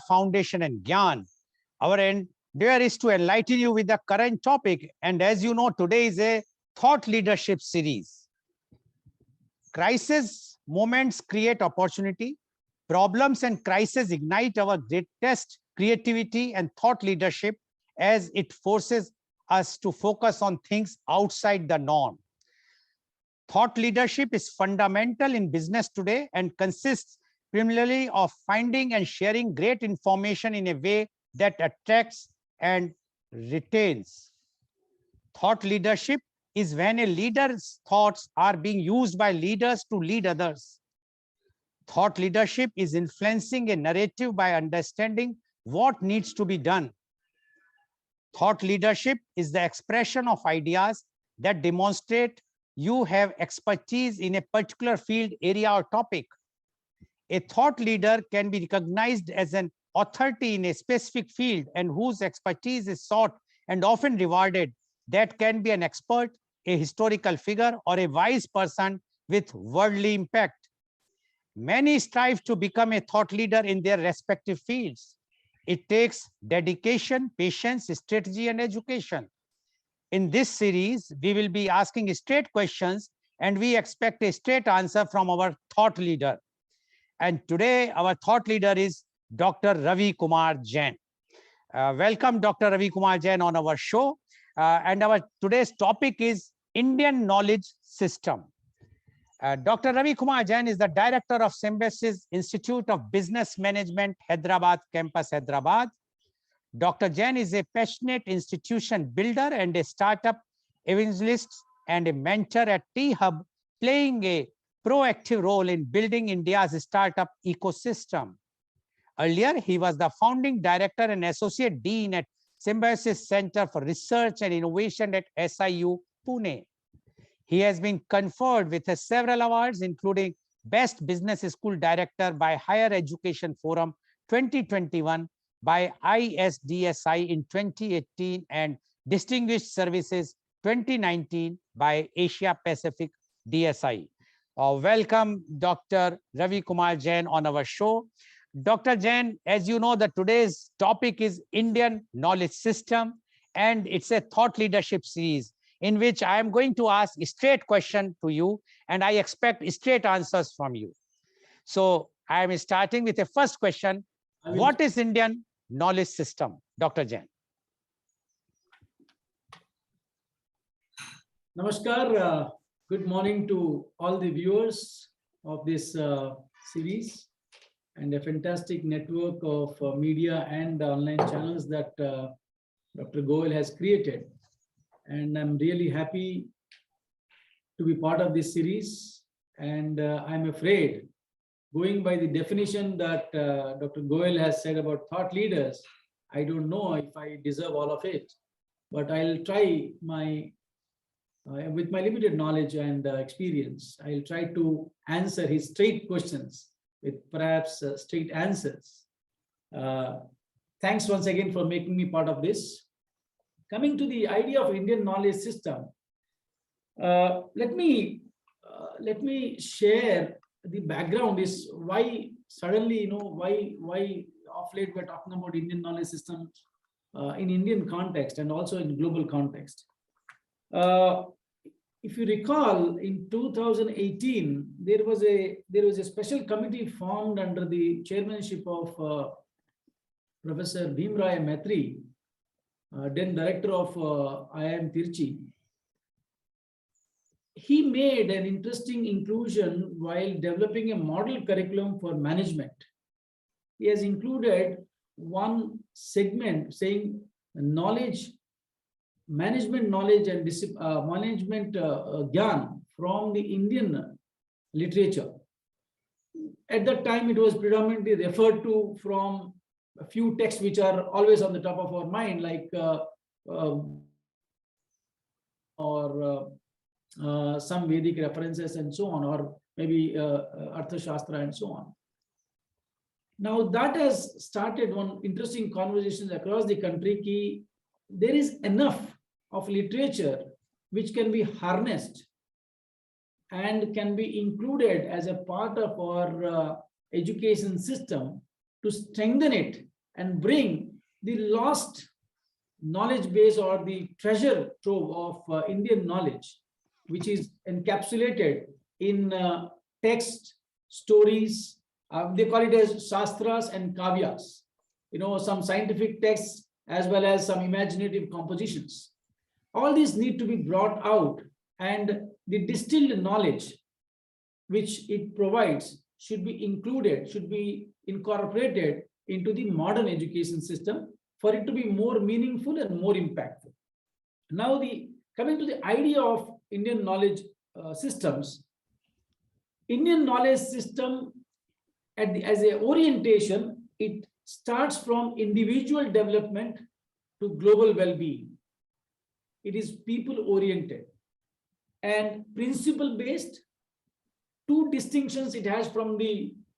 Foundation and Gyan. Our endeavor is to enlighten you with the current topic. And as you know, today is a thought leadership series. Crisis moments create opportunity. Problems and crises ignite our greatest creativity and thought leadership as it forces us to focus on things outside the norm. Thought leadership is fundamental in business today and consists primarily of finding and sharing great information in a way that attracts and retains. Thought leadership is when a leader's thoughts are being used by leaders to lead others. Thought leadership is influencing a narrative by understanding what needs to be done. Thought leadership is the expression of ideas that demonstrate you have expertise in a particular field, area, or topic. A thought leader can be recognized as an authority in a specific field and whose expertise is sought and often rewarded. That can be an expert, a historical figure, or a wise person with worldly impact. Many strive to become a thought leader in their respective fields. It takes dedication, patience, strategy, and education. In this series, we will be asking straight questions and we expect a straight answer from our thought leader. And today, our thought leader is Dr. Ravi Kumar Jain. Welcome, Dr. Ravi Kumar Jain, on our show. And our today's topic is Indian Knowledge System. Dr. Ravi Kumar Jain is the director of Symbiosis Institute of Business Management, Hyderabad campus, Hyderabad. Dr. Jain is a passionate institution builder and a startup evangelist and a mentor at T-Hub, playing a proactive role in building India's startup ecosystem. Earlier, he was the founding director and associate dean at Symbiosis Center for Research and Innovation at SIU, Pune. He has been conferred with several awards, including Best Business School Director by Higher Education Forum 2021, by ISDSI in 2018, and Distinguished Services 2019 by Asia Pacific DSI. Welcome, Dr. Ravi Kumar Jain, on our show. Dr. Jain, as you know, today's topic is Indian Knowledge System, and it's a thought leadership series in which I am going to ask a straight question to you, and I expect straight answers from you. So I am starting with the first question. What is Indian Knowledge System, Dr. Jain? Namaskar. Good morning to all the viewers of this series and a fantastic network of media and online channels that Dr. Goel has created. And I'm really happy to be part of this series. And I'm afraid, going by the definition that Dr. Goel has said about thought leaders, I don't know if I deserve all of it, but I'll try with my limited knowledge and experience, I'll try to answer his straight questions with perhaps straight answers. Thanks once again for making me part of this. Coming to the idea of Indian knowledge system, let me share the background is why suddenly, why of late we're talking about Indian knowledge system in Indian context and also in global context. If you recall, in 2018, there was a special committee formed under the chairmanship of Professor Bhimraya Maitri, then director of IIM Tirchi. He made an interesting inclusion while developing a model curriculum for management. He has included one segment saying management knowledge and management gyan from the Indian literature. At that time, it was predominantly referred to from a few texts which are always on the top of our mind, like some Vedic references and so on, or maybe Artha Shastra and so on. Now that has started one interesting conversations across the country ki there is enough of literature which can be harnessed and can be included as a part of our education system to strengthen it and bring the lost knowledge base or the treasure trove of Indian knowledge, which is encapsulated in text, stories. They call it as shastras and kavyas. Some scientific texts as well as some imaginative compositions. All these need to be brought out, and the distilled knowledge which it provides should be included, should be incorporated into the modern education system for it to be more meaningful and more impactful. Now, coming to the idea of Indian knowledge systems, Indian knowledge system as a orientation, it starts from individual development to global well-being. It is people-oriented and principle-based. Two distinctions it has from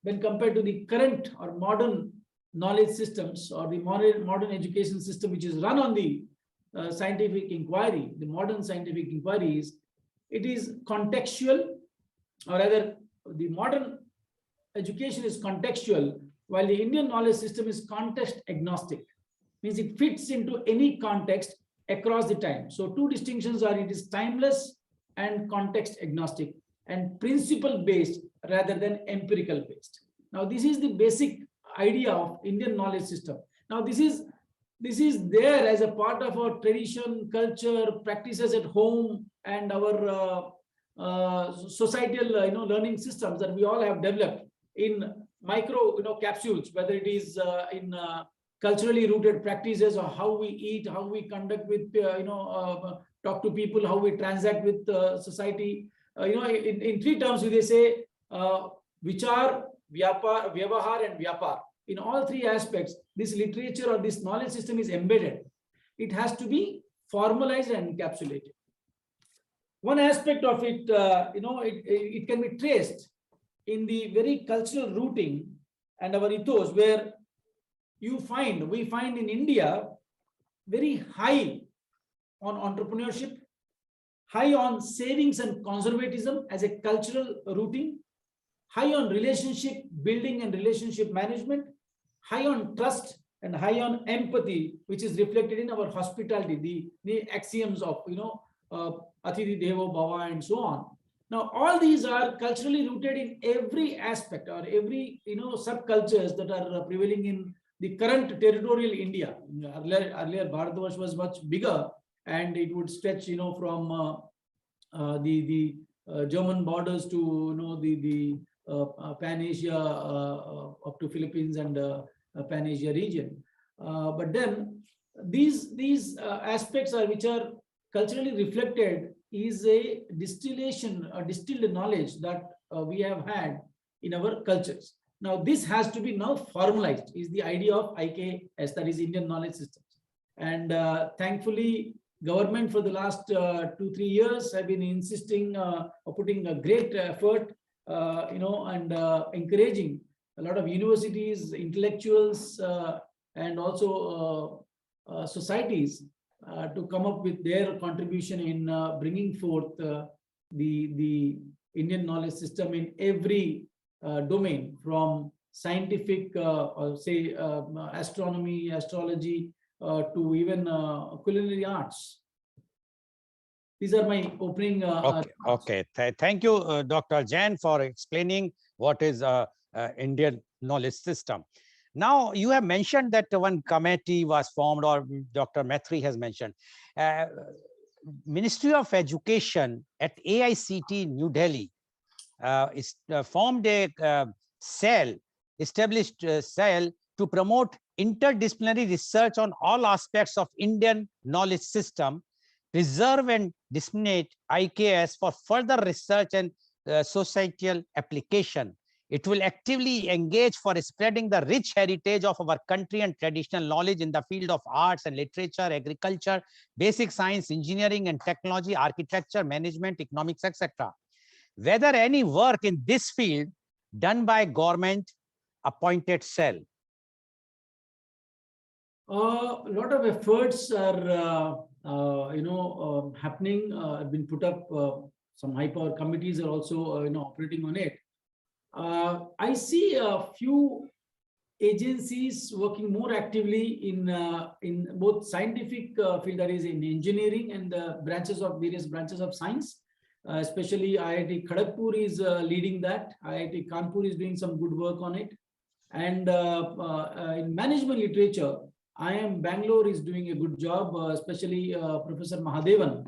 when compared to the current or modern knowledge systems or the modern education system, which is run on the scientific inquiry. The modern scientific inquiry it is contextual, or rather the modern education is contextual, while the Indian knowledge system is context agnostic, means it fits into any context across the time. So two distinctions are, it is timeless and context agnostic, and principle based rather than empirical based. Now, this is the basic idea of Indian knowledge system. Now, this is there as a part of our tradition, culture, practices at home, and our societal learning systems that we all have developed in micro capsules, whether it is in culturally rooted practices, or how we eat, how we conduct with talk to people, how we transact with society. In three terms they say vichar, vyavahar and vyapar. In all three aspects, this literature or this knowledge system is embedded. It has to be formalized and encapsulated. One aspect of it, it can be traced in the very cultural rooting and our ethos, where we find in India very high on entrepreneurship, high on savings and conservatism as a cultural rooting, high on relationship building and relationship management, high on trust, and high on empathy, which is reflected in our hospitality, the axioms of Atithi Devo Bhava and so on. Now, all these are culturally rooted in every aspect or every subcultures that are prevailing in the current territorial India. Earlier Bharatvarsh was much bigger, and it would stretch from the German borders to the Pan Asia up to Philippines and Pan Asia region. But then these aspects which are culturally reflected is a distillation or distilled knowledge that we have had in our cultures. Now, this has to be now formalized, is the idea of IKS, that is Indian knowledge systems. And thankfully, government for the last 2-3 years have been insisting or putting a great effort, and encouraging a lot of universities, intellectuals, and also societies to come up with their contribution in bringing forth the Indian knowledge system in every domain, from scientific, or say astronomy, astrology, to even culinary arts. These are my opening. Okay. Thank you, Dr. Jain, for explaining what is Indian knowledge system. Now, you have mentioned that one committee was formed, or Dr. Mehri has mentioned. Ministry of Education at AICT New Delhi formed a established cell to promote interdisciplinary research on all aspects of Indian knowledge system, preserve and disseminate IKS for further research and societal application. It will actively engage for spreading the rich heritage of our country and traditional knowledge in the field of arts and literature, agriculture, basic science, engineering and technology, architecture, management, economics, etc. Whether any work in this field done by government appointed cell. A lot of efforts are happening, have been put up. Some high power committees are also operating on it. I see a few agencies working more actively in both scientific field, that is in engineering and various branches of science. Especially IIT Kharagpur is leading that. IIT Kanpur is doing some good work on it. And in management literature, IIM Bangalore is doing a good job, especially Professor Mahadevan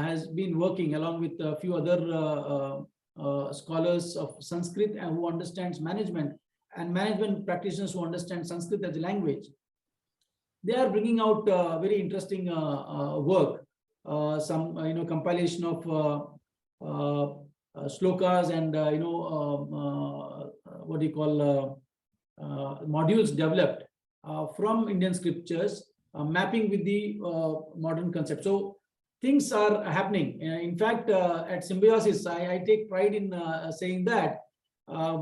has been working along with a few other scholars of Sanskrit and who understands management, and management practitioners who understand Sanskrit as a language. They are bringing out very interesting work, some compilation of slokas and what do you call modules developed from Indian scriptures, mapping with the modern concept. So things are happening. In fact, at Symbiosis, I take pride in saying that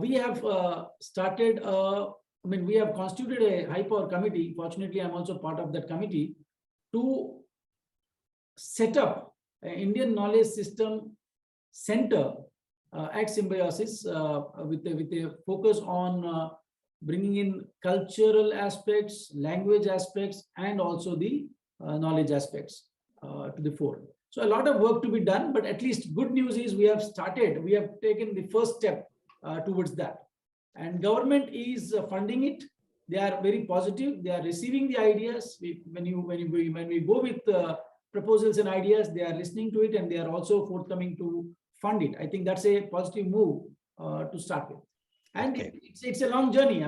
we have started, we have constituted a high power committee. Fortunately, I'm also part of that committee to set up an Indian Knowledge System Center at Symbiosis with a focus on bringing in cultural aspects, language aspects, and also the knowledge aspects to the fore. So a lot of work to be done, but at least good news is we have taken the first step towards that. And government is funding it. They are very positive. They are receiving the ideas. When we go with proposals and ideas, they are listening to it, and they are also forthcoming to fund it. I think that's a positive move to start with. And Okay. it's a long journey.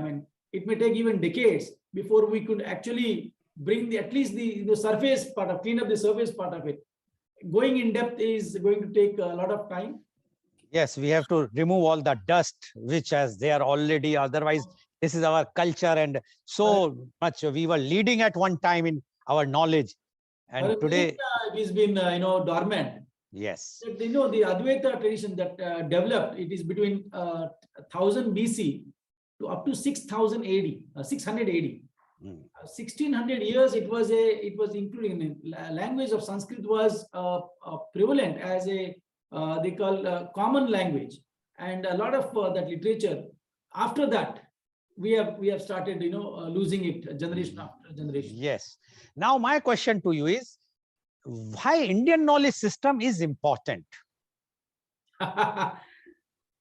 It may take even decades before we could actually bring at least the surface part of, clean up the surface part of it. Going in depth is going to take a lot of time. Yes, we have to remove all the dust, which as they are already, otherwise this is our culture, and so much we were leading at one time in our knowledge. And today, it has been dormant. yes. The Advaita tradition that developed, it is between 1000 BC to up to 6000 AD, 600 AD. 1600 years, it was including language of Sanskrit was prevalent as a they call common language, and a lot of that literature. After that, we have started losing it generation after generation. Yes. Now my question to you is, why Indian knowledge system is important?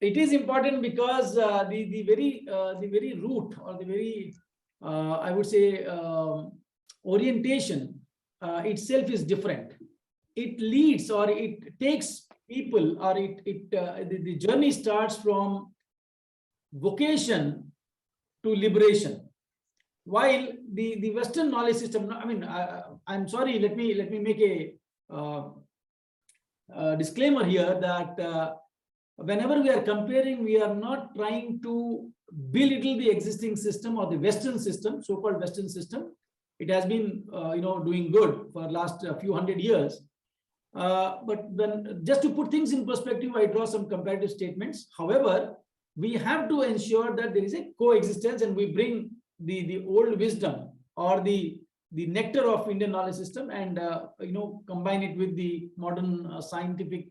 It is important because the very root, or the very I would say orientation itself is different. It leads, or it takes people, or the journey starts from vocation to liberation. While the Western knowledge system, I'm sorry, let me make a disclaimer here that whenever we are comparing, we are not trying to belittle the existing system or the Western system, so-called Western system. It has been doing good for the last few hundred years. But then, just to put things in perspective, I draw some comparative statements. However, we have to ensure that there is a coexistence, and we bring the old wisdom, or the nectar of Indian knowledge system, and combine it with the modern scientific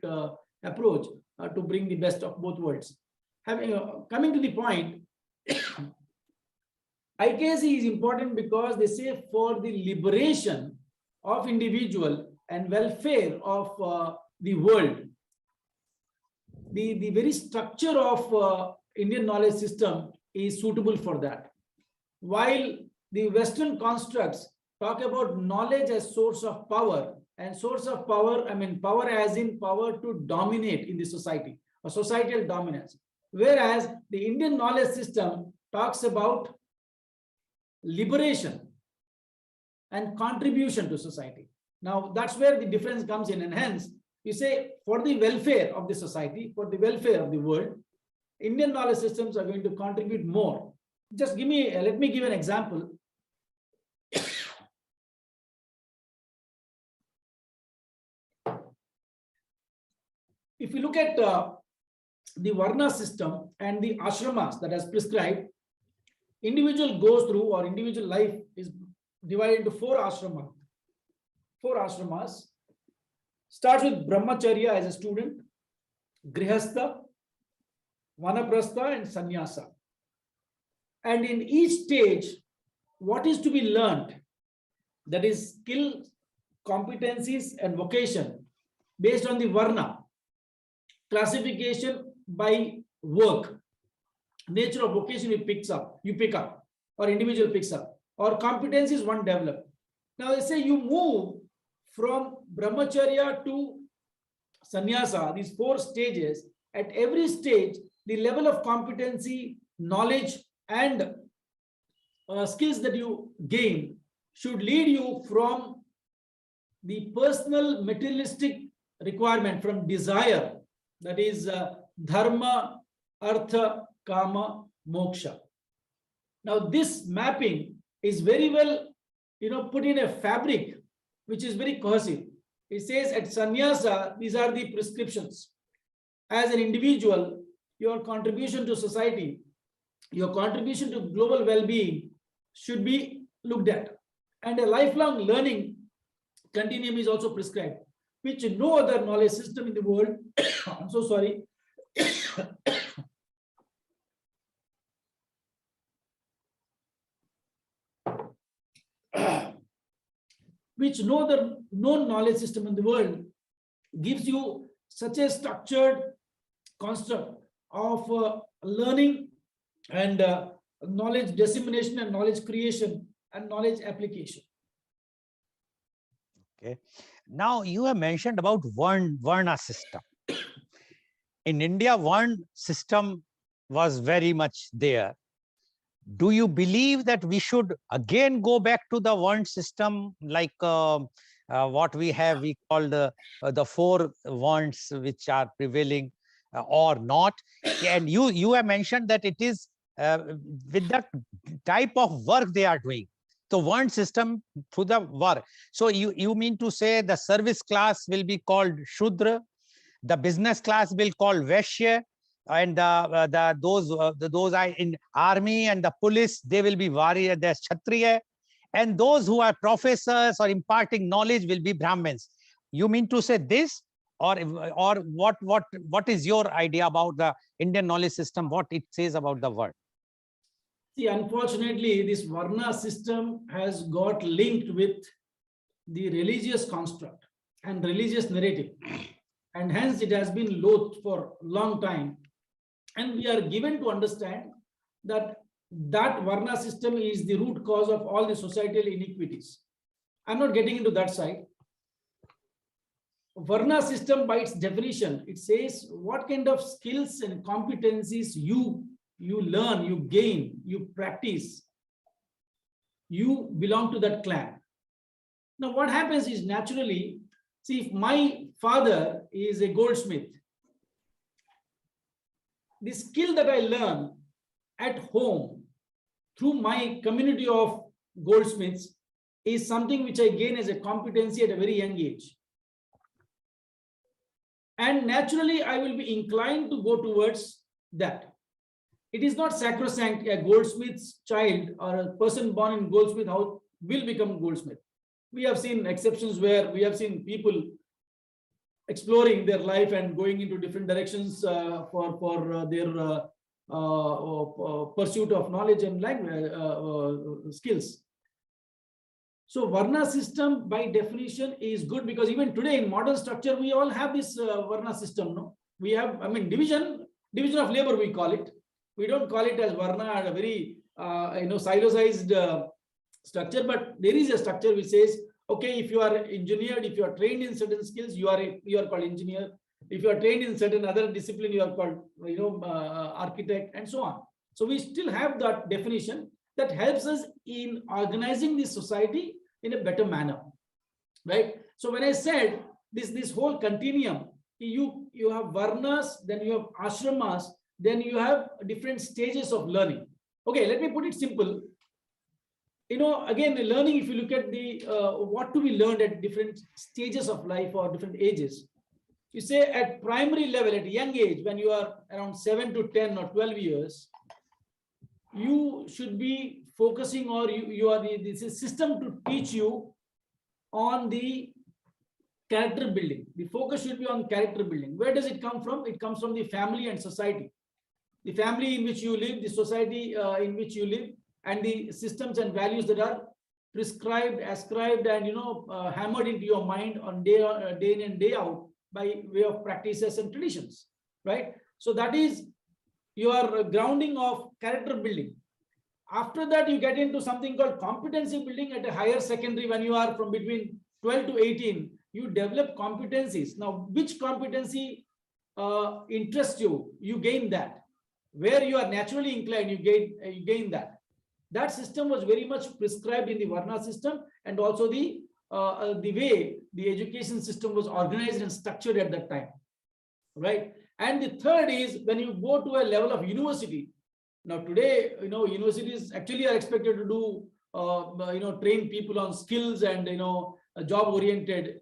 approach to bring the best of both worlds. Coming to the point, IKC is important because they say for the liberation of individual and welfare of the world. The very structure of Indian knowledge system is suitable for that. While the Western constructs talk about knowledge as source of power, and source of power, power as in power to dominate in the society, or societal dominance. Whereas the Indian knowledge system talks about liberation and contribution to society. Now, that's where the difference comes in, and hence you say for the welfare of the society, for the welfare of the world, Indian knowledge systems are going to contribute more. Just let me give an example. If you look at the Varna system and the ashramas that is prescribed, individual goes through, or individual life is divided into four ashramas. Starts with brahmacharya as a student, grihastha, vanaprastha, and sannyasa. And in each stage, what is to be learned, that is skill, competencies, and vocation based on the Varna, classification by work, nature of vocation you pick up, or individual picks up, or competencies one develop. Now they say you move from brahmacharya to sannyasa, these 4 stages. At every stage, the level of competency, knowledge, and skills that you gain should lead you from the personal materialistic requirement, from desire, that is dharma, artha, kama, moksha. Now this mapping is very well, put in a fabric which is very cohesive. It says at sannyasa, these are the prescriptions. As an individual, your contribution to society, your contribution to global well-being should be looked at. And a lifelong learning continuum is also prescribed, which no other knowledge system in the world, I'm so sorry, which no other known knowledge system in the world gives you such a structured construct of learning and knowledge dissemination and knowledge creation and knowledge application. Okay. Now you have mentioned about Varna system. In India, Varna system was very much there. Do you believe that we should again go back to the Varna system, like what we have, we call the 4 Varnas which are prevailing, or not? And you have mentioned that it is with the type of work they are doing. So Varna system through the work. So you mean to say the service class will be called Shudra, the business class will call Vaishya, and those are in army and the police, they will be Varya, there's Kshatriya, and those who are professors or imparting knowledge will be Brahmins. You mean to say this, or what is your idea about the Indian knowledge system, what it says about the world? See, unfortunately, this Varna system has got linked with the religious construct and religious narrative, and hence it has been loathed for a long time. And we are given to understand that Varna system is the root cause of all the societal inequities. I'm not getting into that side. Varna system, by its definition, it says what kind of skills and competencies you learn, you gain, you practice, you belong to that clan. Now, what happens is, naturally, see, if my father is a goldsmith, the skill that I learn at home through my community of goldsmiths is something which I gain as a competency at a very young age. And naturally, I will be inclined to go towards that. It is not sacrosanct a goldsmith's child or a person born in goldsmith house will become goldsmith. We have seen exceptions where we have seen people exploring their life and going into different directions for their pursuit of knowledge and language skills. So Varna system by definition is good, because even today in modern structure we all have this Varna system. No, we have, I mean, division of labor we call it. We don't call it as Varna at a very silozized structure, but there is a structure which says, okay, if you are engineered, if you are trained in certain skills, you are called engineer. If you are trained in certain other discipline, you are called architect, and so on. So we still have that definition that helps us in organizing the society in a better manner, right? So when I said this whole continuum, you have varnas, then you have ashramas, then you have different stages of learning. Okay, let me put it simple. Again, learning, if you look at the what to be learned at different stages of life or different ages, you say at primary level, at a young age, when you are around 7 to 10 or 12 years, you should be focusing, or you are this is system to teach you on the character building. The focus should be on character building. Where does it come from? It comes from the family and society. the family in which you live, the society in which you live, and the systems and values that are prescribed, ascribed, and hammered into your mind on day in and day out by way of practices and traditions, right? So that is your grounding of character building. After that, you get into something called competency building at a higher secondary. When you are from between 12 to 18, you develop competencies. Now, which competency interests you, you gain that. Where you are naturally inclined, you gain that. That system was very much prescribed in the Varna system, and also the way the education system was organized and structured at that time, right? And the third is when you go to a level of university. Now today, universities actually are expected to do, train people on skills and job oriented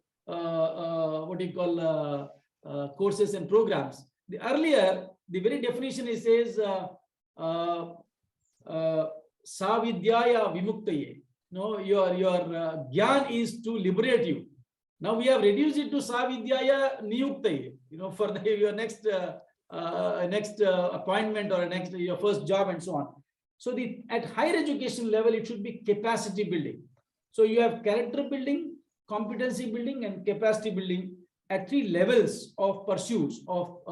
courses and programs. The earlier, the very definition it says savidyaya vimuktaye. No, your gyan is to liberate you. Now we have reduced it to savidyaya niyuktaye. For your next appointment or your first job and so on. So at higher education level, it should be capacity building. So you have character building, competency building, and capacity building at 3 levels of pursuits of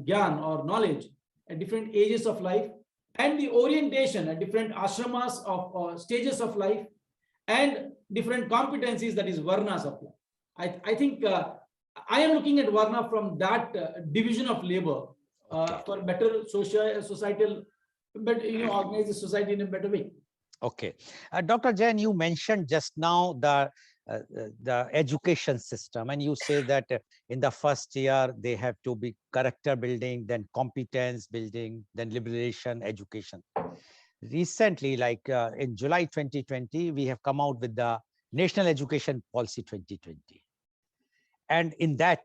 gyan or knowledge at different ages of life, and the orientation at different ashramas of stages of life, and different competencies, that is varnas of life. I think I am looking at Varna from that division of labor for better societal, but organize the society in a better way. Okay, Dr. Jain, you mentioned just now the education system, and you say that in the first year they have to be character building, then competence building, then liberation, education. Recently, like in July 2020, we have come out with the National Education Policy 2020. And in that,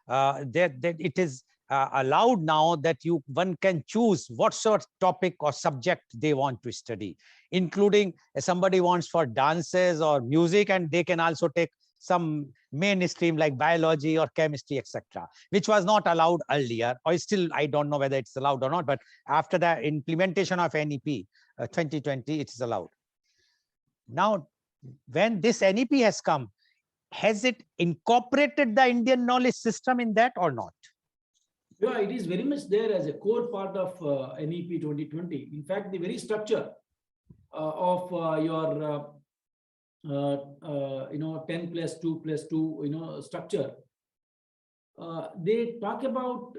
it is allowed now that one can choose what sort of topic or subject they want to study, including somebody wants for dances or music, and they can also take some mainstream like biology or chemistry, etc., which was not allowed earlier, or still I don't know whether it's allowed or not, but after the implementation of NEP 2020, it is allowed. Now, when this NEP has come, has it incorporated the Indian knowledge system in that or not? Yeah, it is very much there as a core part of NEP 2020. In fact, the very structure of your 10 plus 2 plus 2 structure, they talk about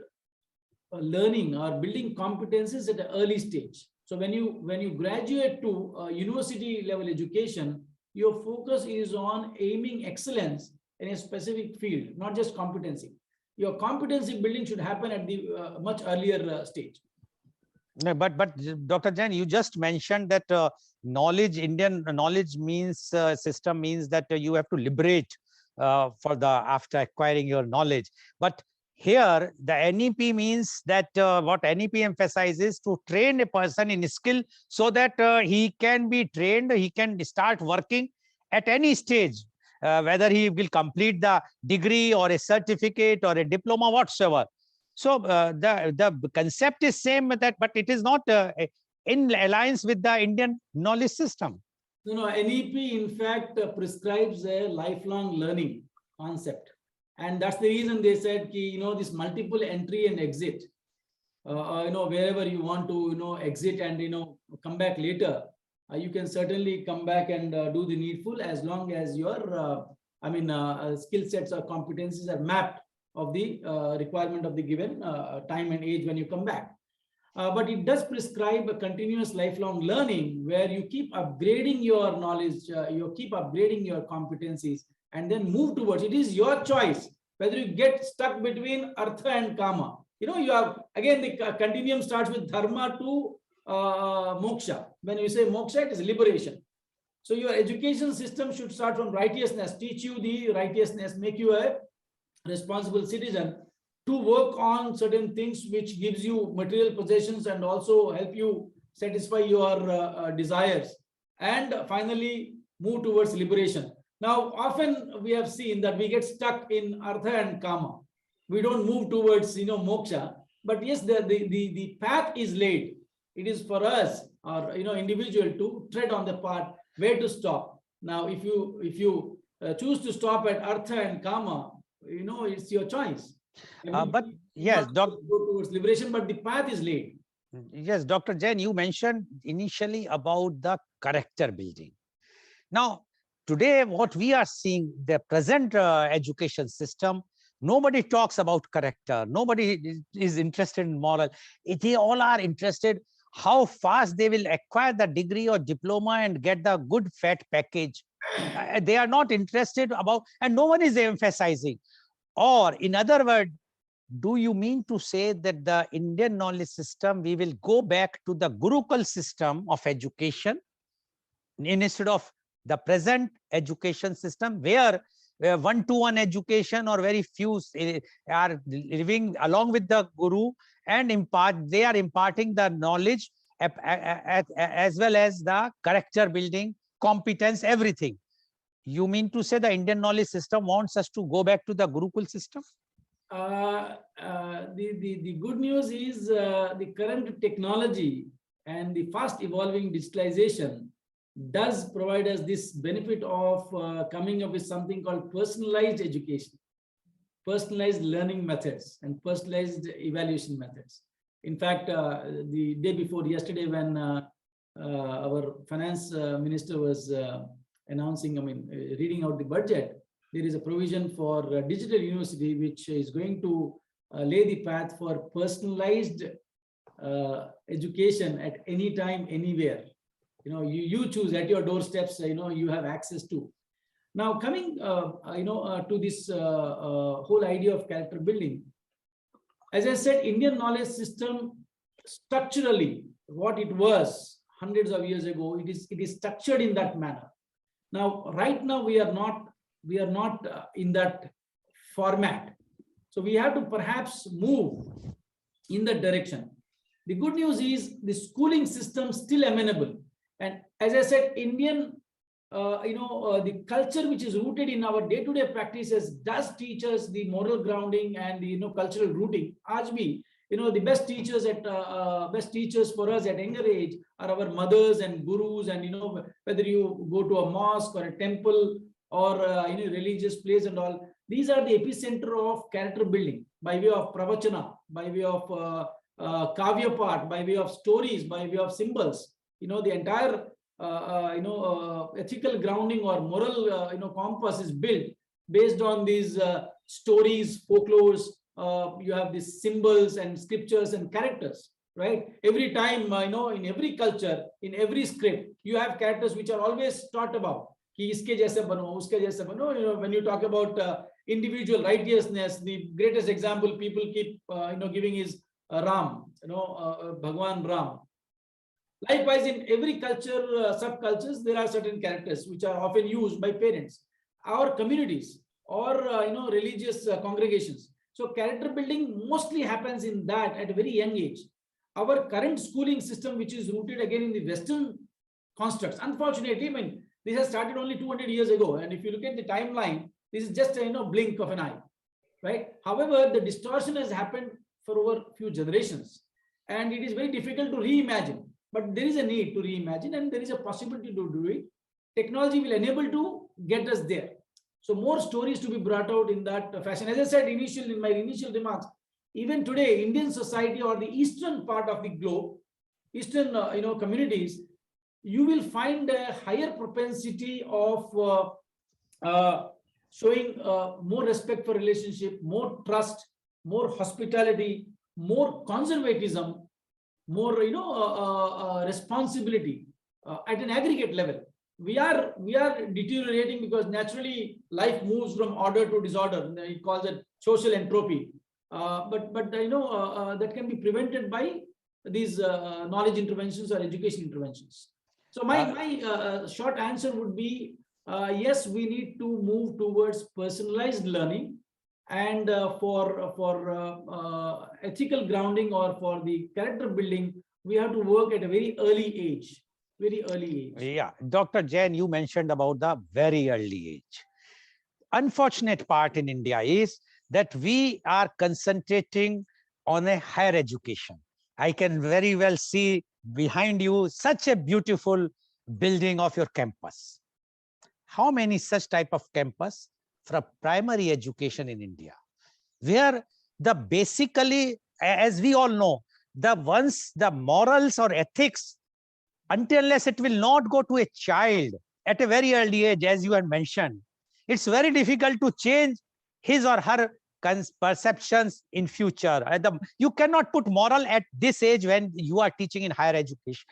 learning or building competencies at an early stage. So when you graduate to university level education, your focus is on aiming excellence in a specific field, not just competency. Your competency building should happen at the much earlier stage. No, but Dr. Jain, you just mentioned that Indian knowledge means system means that you have to liberate after acquiring your knowledge. But here the NEP means that what NEP emphasizes to train a person in skill so that he can be trained, he can start working at any stage, whether he will complete the degree or a certificate or a diploma whatsoever. So the concept is same, but it is not in alliance with the Indian knowledge system. No, NEP in fact prescribes a lifelong learning concept, and that's the reason they said this multiple entry and exit. Wherever you want to exit and come back later, you can certainly come back and do the needful as long as your skill sets or competencies are mapped of the requirement of the given time and age when you come back. But it does prescribe a continuous lifelong learning where you keep upgrading your knowledge, you keep upgrading your competencies, and then move towards. It is your choice whether you get stuck between artha and kama. You have, again, the continuum starts with dharma to moksha. When you say moksha, it is liberation. So your education system should start from righteousness, teach you the righteousness, make you a responsible citizen, to work on certain things which gives you material possessions and also help you satisfy your desires, and finally move towards liberation. Now, often we have seen that we get stuck in artha and kama. We don't move towards moksha. But yes, the path is laid. It is for us, or individual, to tread on the path where to stop. Now, if you choose to stop at artha and kama, it's your choice. But Everybody yes, wants to go towards liberation, but the path is laid. yes, Dr. Jain, you mentioned initially about the character building. Now, today, what we are seeing, the present education system, nobody talks about character. Nobody is interested in moral. They all are interested how fast they will acquire the degree or diploma and get the good fat package. They are not interested about, and no one is emphasizing. Or in other words, do you mean to say that the Indian knowledge system, we will go back to the Gurukul system of education instead of the present education system where one-to-one education or very few are living along with the guru and they are imparting the knowledge as well as the character building, competence, everything. You mean to say the Indian knowledge system wants us to go back to the Gurukul system? The good news is the current technology and the fast evolving digitalization does provide us this benefit of coming up with something called personalized education, personalized learning methods, and personalized evaluation methods. In fact, the day before yesterday, when our finance minister was announcing, reading out the budget, there is a provision for digital university, which is going to lay the path for personalized education at any time, anywhere. You choose at your doorsteps, you have access to. Now, coming, to this whole idea of character building, as I said, Indian knowledge system structurally, what it was hundreds of years ago, it is structured in that manner. Now, right now, we are not in that format. So we have to perhaps move in that direction. The good news is the schooling system still amenable. And as I said, Indian, the culture which is rooted in our day-to-day practices does teach us the moral grounding and the cultural rooting. Ajbi, the best teachers for us at younger age are our mothers and gurus, and whether you go to a mosque or a temple or religious place and all, these are the epicenter of character building by way of pravachana, by way of kavya part, by way of stories, by way of symbols. The entire ethical grounding or moral compass is built based on these stories, folklores. You have these symbols and scriptures and characters, right? Every time, in every culture, in every script, you have characters which are always taught about. Ki iske jaise bano, uske jaise bano. When you talk about individual righteousness, the greatest example people keep giving is Ram, Bhagwan Ram. Likewise, in every culture, subcultures, there are certain characters which are often used by parents, our communities, or religious congregations. So character building mostly happens in that at a very young age. Our current schooling system, which is rooted again in the Western constructs, unfortunately, this has started only 200 years ago. And if you look at the timeline, this is just a blink of an eye, right? However, the distortion has happened for over a few generations, and it is very difficult to reimagine. But there is a need to reimagine, and there is a possibility to do it. Technology will enable to get us there. So more stories to be brought out in that fashion. As I said in my initial remarks, even today, Indian society or the eastern part of the globe, eastern communities, you will find a higher propensity of showing more respect for relationship, more trust, more hospitality, more conservatism, more responsibility at an aggregate level. We are deteriorating because naturally life moves from order to disorder. It calls it social entropy. But that can be prevented by these knowledge interventions or education interventions. So my short answer would be yes, we need to move towards personalized learning, and for ethical grounding or for the character building, we have to work at a very early age. Yeah, Dr. Jain, you mentioned about the very early age. Unfortunate part in India is that we are concentrating on a higher education. I can very well see behind you such a beautiful building of your campus. How many such type of campus for primary education in India, where the basically, as we all know, the morals or ethics, until unless it will not go to a child at a very early age, as you had mentioned, it's very difficult to change his or her perceptions in future. You cannot put moral at this age when you are teaching in higher education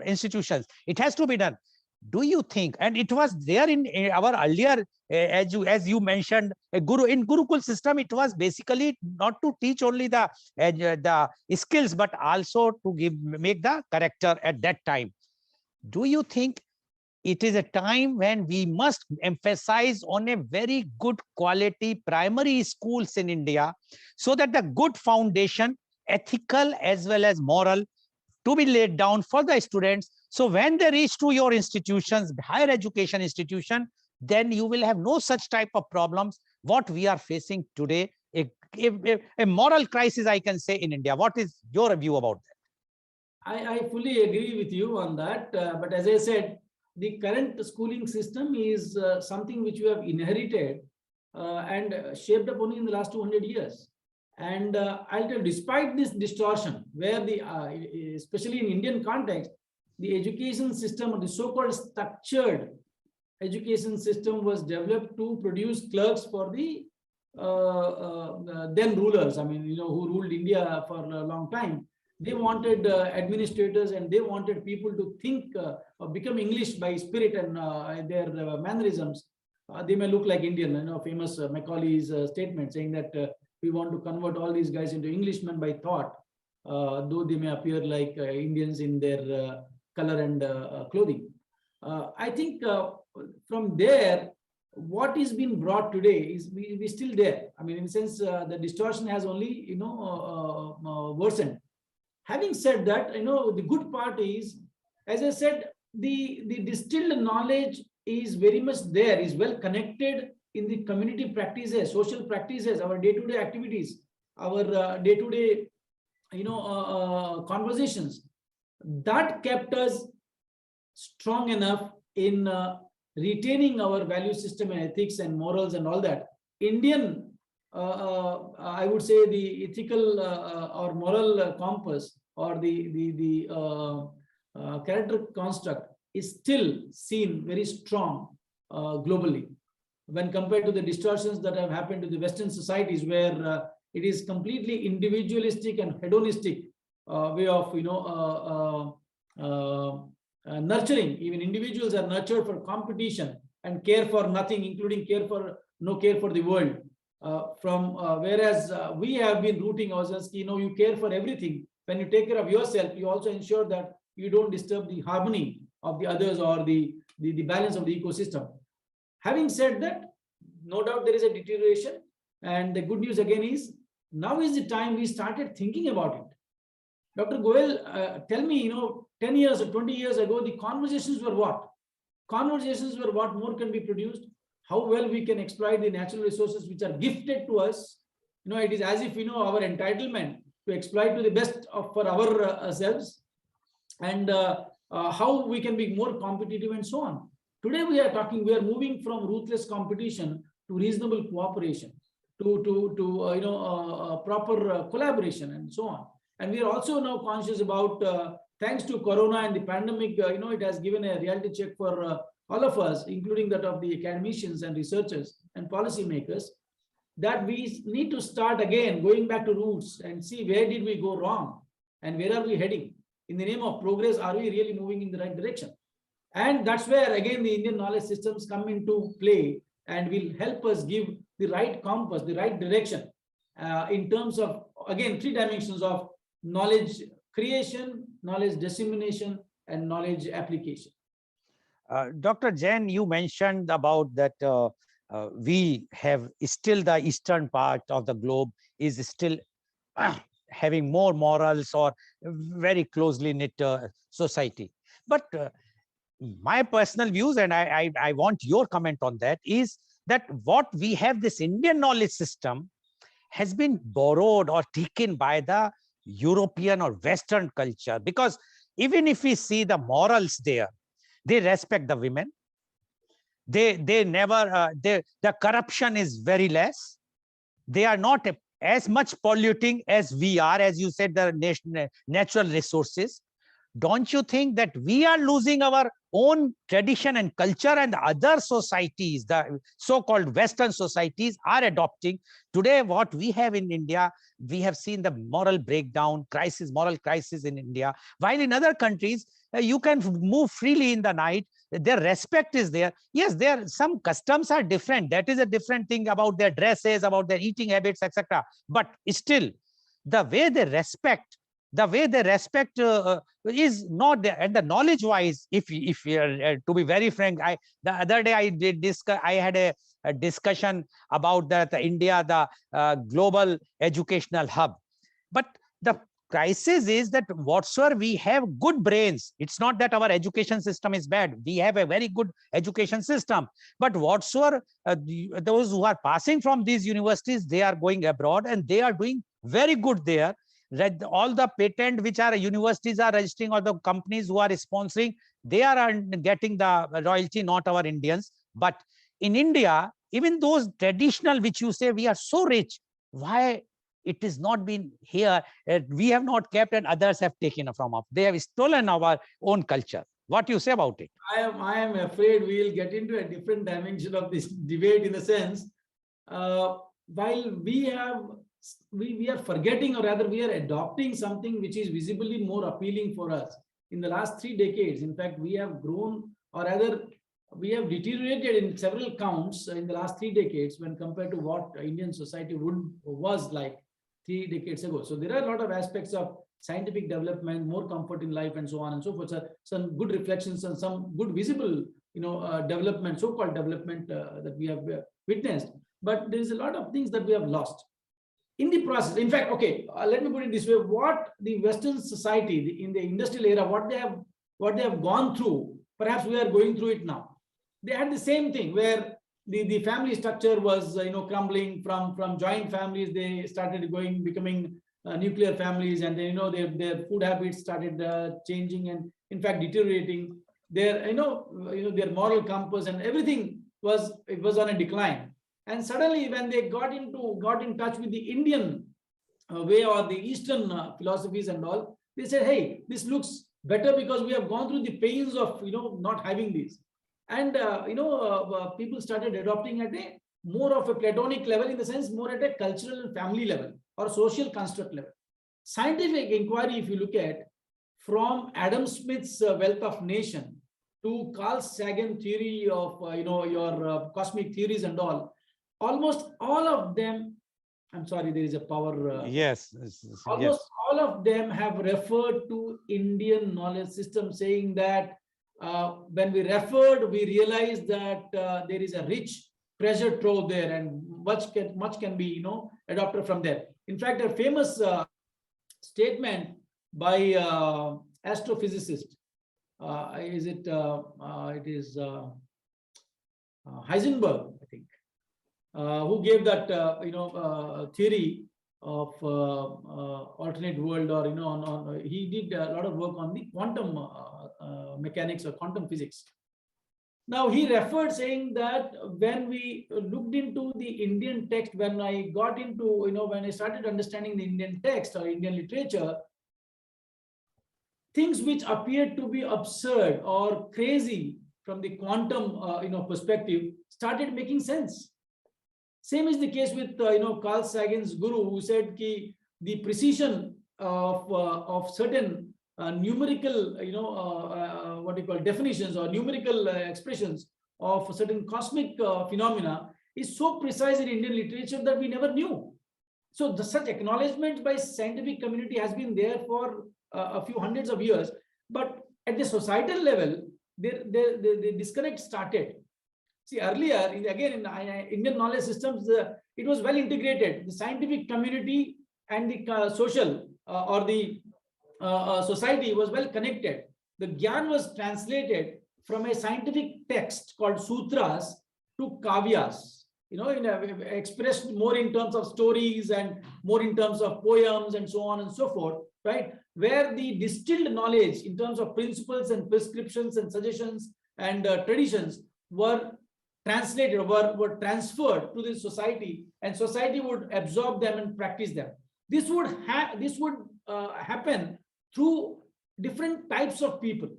institutions. It has to be done. Do you think, and it was there in our earlier, as you mentioned, a guru in Gurukul system, it was basically not to teach only the skills, but also to make the character at that time. Do you think it is a time when we must emphasize on a very good quality primary schools in India, so that the good foundation, ethical as well as moral, to be laid down for the students? So when they reach to your institutions, higher education institution, then you will have no such type of problems what we are facing today, a moral crisis, I can say, in India. What is your view about that? I fully agree with you on that. But as I said, the current schooling system is something which we have inherited and shaped up only in the last 200 years. And I'll tell you, despite this distortion, where especially in Indian context, the education system, or the so-called structured education system, was developed to produce clerks for the then rulers. I mean, who ruled India for a long time. They wanted administrators, and they wanted people to think or become English by spirit and their mannerisms. They may look like Indian, famous Macaulay's statement saying that we want to convert all these guys into Englishmen by thought, though they may appear like Indians in their color and clothing. I think from there, what is being brought today is we still there. I mean, in a sense, the distortion has only worsened. Having said that, the good part is, as I said, the distilled knowledge is very much there, is well connected in the community practices, social practices, our day-to-day activities, our day-to-day, conversations. That kept us strong enough in retaining our value system and ethics and morals and all that. Indian, I would say, the ethical or moral compass, or the character construct, is still seen very strong globally, when compared to the distortions that have happened to the Western societies, where it is completely individualistic and hedonistic way of nurturing. Even individuals are nurtured for competition and care for nothing, including no care for the world. Whereas we have been rooting ourselves, you care for everything. When you take care of yourself, you also ensure that you don't disturb the harmony of the others, or the balance of the ecosystem. Having said that, no doubt there is a deterioration, and the good news again is, now is the time we started thinking about it. Dr. Goel, tell me, 10 years or 20 years ago, the conversations were what? Conversations were what more can be produced, how well we can exploit the natural resources which are gifted to us. It is as if, our entitlement to exploit to the best for ourselves, and how we can be more competitive and so on. Today we are moving from ruthless competition to reasonable cooperation, to proper collaboration and so on. And we are also now conscious about, thanks to Corona and the pandemic, it has given a reality check for all of us, including that of the academicians and researchers and policymakers, that we need to start again, going back to roots and see where did we go wrong and where are we heading. In the name of progress, are we really moving in the right direction? And that's where, again, the Indian knowledge systems come into play and will help us give the right compass, the right direction, in terms of, again, 3 dimensions of knowledge creation, knowledge dissemination, and knowledge application. Dr. Jain, you mentioned about that we have still, the eastern part of the globe is still having more morals or very closely knit society. But my personal views, and I want your comment on that, is that what we have this Indian knowledge system, has been borrowed or taken by the European or Western culture. Because even if we see the morals there, they respect the women. They never, the corruption is very less. They are not as much polluting as we are, as you said, the natural resources. Don't you think that we are losing our own tradition and culture, and other societies, the so-called Western societies, are adopting? Today, what we have in India, we have seen the moral breakdown, moral crisis in India, while in other countries, you can move freely in the night. Their respect is there. Yes, there some customs are different. That is a different thing about their dresses, about their eating habits, etc. But still, the way they respect, is not there. And the knowledge wise, if we are, to be very frank, the other day I had a discussion about the India, the global educational hub. But the crisis is that whatsoever we have good brains, it's not that our education system is bad. We have a very good education system. But whatsoever those who are passing from these universities, they are going abroad and they are doing very good there. All the patent which our universities are registering, or the companies who are sponsoring, they are getting the royalty, not our Indians. But in India, even those traditional, which you say we are so rich, why it is not been here? We have not kept, and others have taken from us. They have stolen our own culture. What do you say about it? I am afraid we will get into a different dimension of this debate, in the sense, while we are forgetting, or rather we are adopting something which is visibly more appealing for us. In the last 3 decades, in fact, we have grown, or rather we have deteriorated in several counts in the last 3 decades when compared to what Indian society was like 3 decades ago. So there are a lot of aspects of scientific development, more comfort in life, and so on and so forth. So some good reflections and some good visible, development, so-called development that we have witnessed. But there is a lot of things that we have lost in the process. In fact, okay, let me put it this way: what the Western society in the industrial era, what they have gone through, perhaps we are going through it now. They had the same thing, where the family structure was crumbling from joint families. They started becoming nuclear families, and then their food habits started changing, and in fact deteriorating. Their their moral compass and everything was on a decline. And suddenly, when they got in touch with the Indian way, or the Eastern philosophies and all, they said, hey, this looks better because we have gone through the pains of not having these. And people started adopting at a more of a Platonic level, in the sense more at a cultural family level or social construct level. Scientific inquiry, if you look at, from Adam Smith's Wealth of Nation to Carl Sagan theory of your cosmic theories and all, almost all of them, I'm sorry, there is a power. Yes. Almost all of them have referred to Indian knowledge system, saying that when we referred, we realized that there is a rich treasure trove there, and much can be adopted from there. In fact, a famous statement by astrophysicist, it is Heisenberg, I think, who gave that theory of alternate world, or he did a lot of work on the quantum mechanics or quantum physics. Now, he referred, saying that when we looked into the Indian text, when I got into, when I started understanding the Indian text or Indian literature, things which appeared to be absurd or crazy from the quantum perspective started making sense. Same is the case with Carl Sagan's guru, who said that the precision of certain numerical what you call definitions or numerical expressions of certain cosmic phenomena is so precise in Indian literature that we never knew. So such acknowledgement by scientific community has been there for a few hundreds of years, but at the societal level, the disconnect started. See, earlier, again, in Indian knowledge systems, it was well integrated. The scientific community and the social or the society was well connected. The Gyan was translated from a scientific text called sutras to kavyas. expressed more in terms of stories and more in terms of poems and so on and so forth, right? Where the distilled knowledge in terms of principles and prescriptions and suggestions and traditions were translated, were transferred to the society, and society would absorb them and practice them. This would happen through different types of people.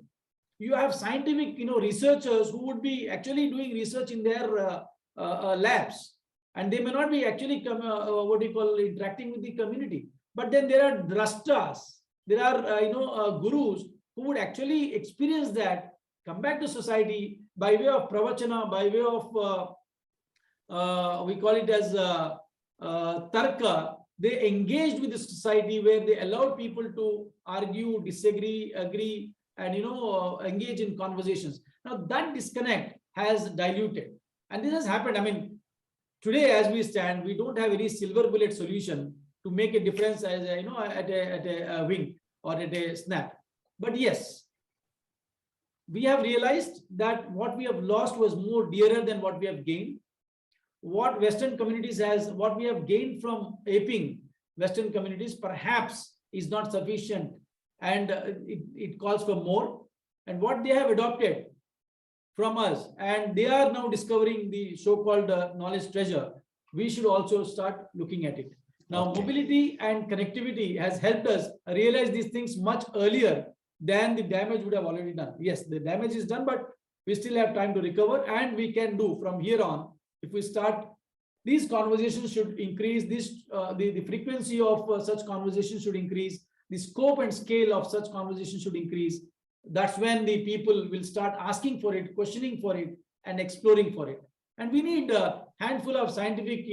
You have scientific, researchers who would be actually doing research in their labs, and they may not be actually interacting with the community. But then there are drashtas, there are gurus who would actually experience that, come back to society by way of pravachana, by way of we call it as tarka. They engaged with the society where they allowed people to argue, disagree, agree, and engage in conversations. Now that disconnect has diluted, and this has happened. I mean, today as we stand, we don't have any silver bullet solution to make a difference, as at a wink or at a snap. But yes, we have realized that what we have lost was more dearer than what we have gained. What Western communities what we have gained from aping Western communities perhaps is not sufficient, and it calls for more. And what they have adopted from us, and they are now discovering the so-called knowledge treasure, we should also start looking at it. Now, Okay. mobility and connectivity has helped us realize these things much earlier than the damage would have already done. Yes, the damage is done, but we still have time to recover, and we can do from here on. If we start, these conversations should increase, the frequency of such conversations should increase, the scope and scale of such conversations should increase. That's when the people will start asking for it, questioning for it, and exploring for it. And we need a handful of scientific,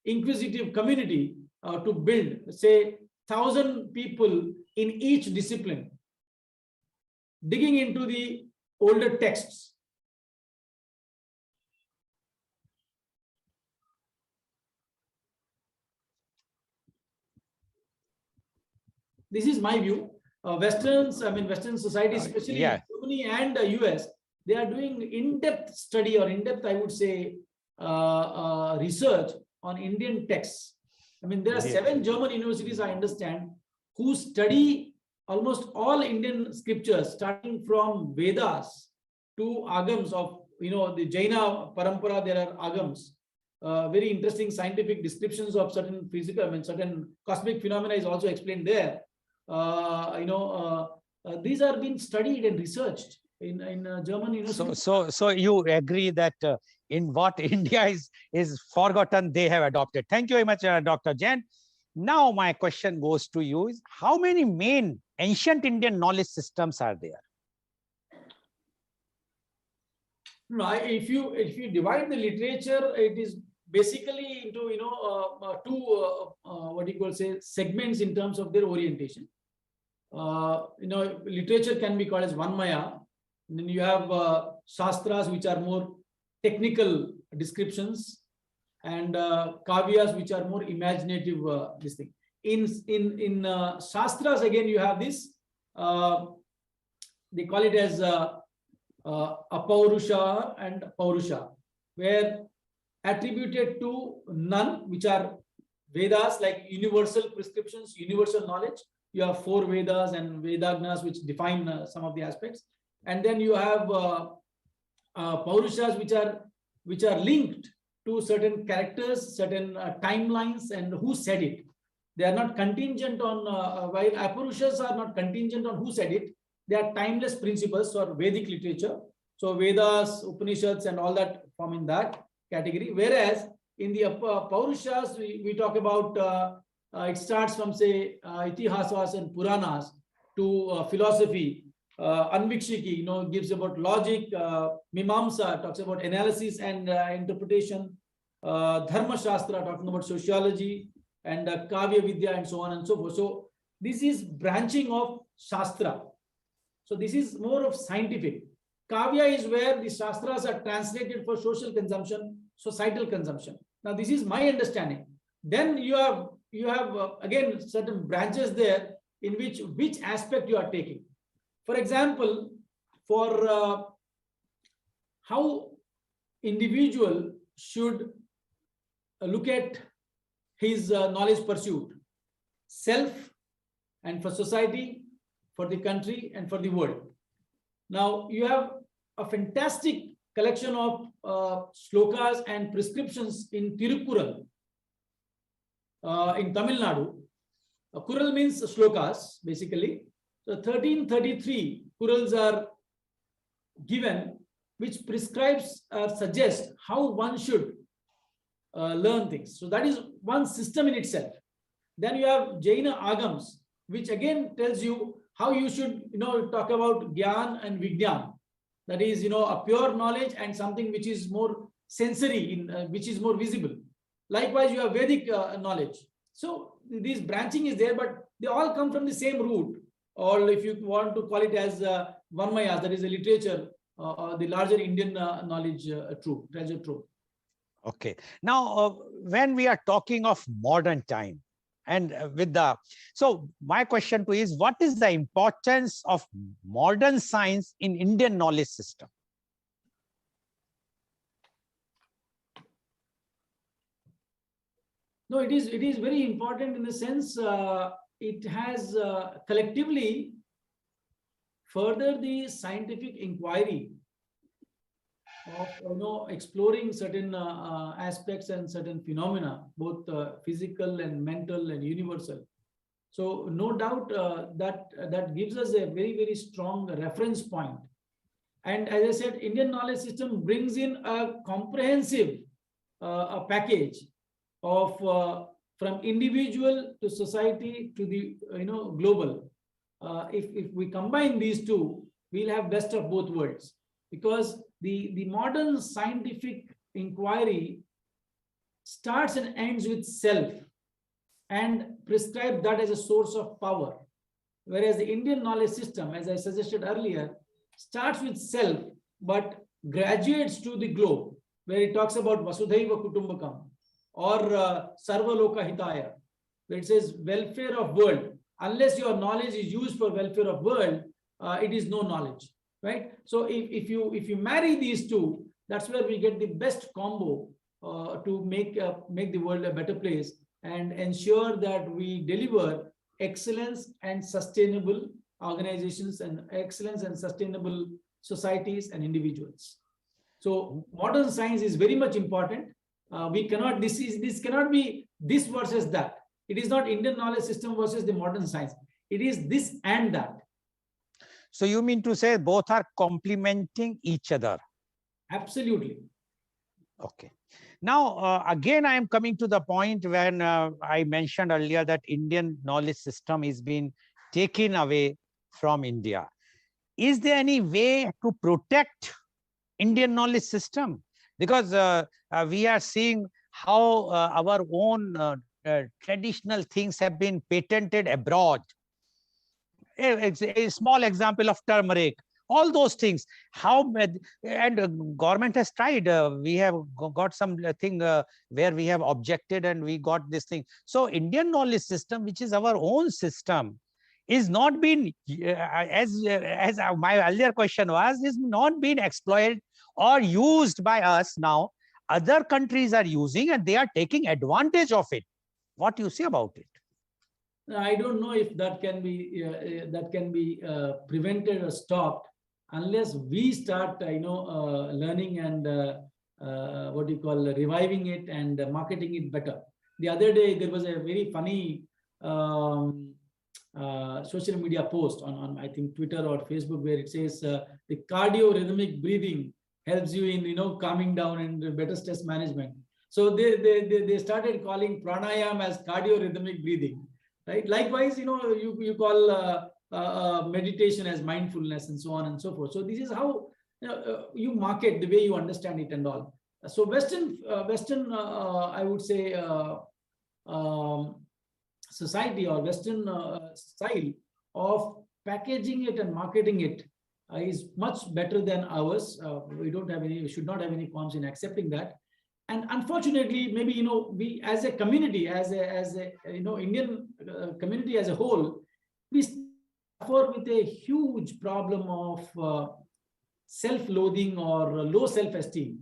inquisitive community to build, say, 1,000 people in each discipline, digging into the older texts. This is my view. Western societies, especially Germany and US, they are doing in-depth study, or in-depth, I would say, research on Indian texts. I mean, there are 7 German universities, I understand, who study almost all Indian scriptures, starting from Vedas to Agams of, the Jaina Parampara. There are Agams. Very interesting scientific descriptions of certain physical, certain cosmic phenomena is also explained there. These are being studied and researched in German universities. So you agree that in what India is forgotten, they have adopted. Thank you very much, Dr. Jain. Now my question goes to you: is how many main ancient Indian knowledge systems are there? No, if you divide the literature, it is basically into two segments in terms of their orientation. Literature can be called as Vanmaya. And then you have Shastras, which are more technical descriptions, and Kavyas, which are more imaginative. This thing in Shastras, again, you have this. They call it as Apaurusha and Paurusha, where attributed to none, which are Vedas, like universal prescriptions, universal knowledge. You have 4 Vedas and Vedagnas, which define some of the aspects. And then you have Paurushas, which are linked to certain characters, certain timelines, and who said it. They are not contingent on, while Apurushas are not contingent on who said it, they are timeless principles or Vedic literature. So Vedas, Upanishads, and all that form in that category. Whereas in the Paurushas, we talk about, it starts from, say, Itihasas and Puranas to philosophy. Anvikshiki, gives about logic. Mimamsa talks about analysis and interpretation. Dharma Shastra talking about sociology, and Kavya Vidya, and so on and so forth. So this is branching of Shastra. So this is more of scientific. Kavya is where the Shastras are translated for social consumption, societal consumption. Now this is my understanding. Then you have again certain branches there in which aspect you are taking. For example, for how individual should look at his knowledge pursuit, self and for society, for the country and for the world. Now you have a fantastic collection of slokas and prescriptions in Tirukural in Tamil Nadu. Kural means slokas basically. So 1333 kurals are given which prescribes or suggests how one should learn things. So that is one system in itself. Then you have Jaina Agams, which again tells you how you should, talk about Gyan and Vigyan. That is, a pure knowledge and something which is more sensory, which is more visible. Likewise, you have Vedic knowledge. So this branching is there, but they all come from the same root. Or if you want to call it as Varmaya, that is a literature, the larger Indian knowledge treasure trove. Okay. Now, when we are talking of modern time, and so my question to you is, what is the importance of modern science in Indian knowledge system? No, it is very important in the sense it has collectively furthered the scientific inquiry of exploring certain aspects and certain phenomena, both physical and mental and universal. So no doubt that gives us a very, very strong reference point. And as I said, Indian knowledge system brings in a comprehensive a package of from individual to society to the global. If we combine these two, we'll have best of both worlds, because the modern scientific inquiry starts and ends with self and prescribe that as a source of power, whereas the Indian knowledge system, as I suggested earlier, starts with self but graduates to the globe, where it talks about Vasudhaiva Kutumbakam or Sarva Loka Hitaya, where it says welfare of world. Unless your knowledge is used for welfare of world, it is no knowledge, right? So if you marry these two, that's where we get the best combo to make the world a better place and ensure that we deliver excellence and sustainable organizations and excellence and sustainable societies and individuals. So modern science is very much important. We cannot, this cannot be this versus that. It is not Indian knowledge system versus the modern science. It is this and that. So you mean to say both are complementing each other? Absolutely. Okay. Now, again, I am coming to the point when I mentioned earlier that Indian knowledge system is being taken away from India. Is there any way to protect Indian knowledge system? Because we are seeing how our own traditional things have been patented abroad. A small example of turmeric, all those things. How and government has tried. We have got some thing where we have objected and we got this thing. So Indian knowledge system, which is our own system, is not being as my earlier question was, is not being exploited or used by us now. Other countries are using and they are taking advantage of it. What do you say about it? I don't know if that can be prevented or stopped unless we start learning and what do you call, reviving it and marketing it better. The other day there was a very funny social media post on I think Twitter or Facebook, where it says the cardio rhythmic breathing helps you in calming down and better stress management. So they started calling pranayam as cardio rhythmic breathing, right? Likewise, you call meditation as mindfulness and so on and so forth. So this is how you market, the way you understand it and all. So Western I would say society or Western style of packaging it and marketing it is much better than ours. We should not have any qualms in accepting that. And unfortunately, maybe we as a community, as a Indian community as a whole, we suffer with a huge problem of self-loathing or low self-esteem,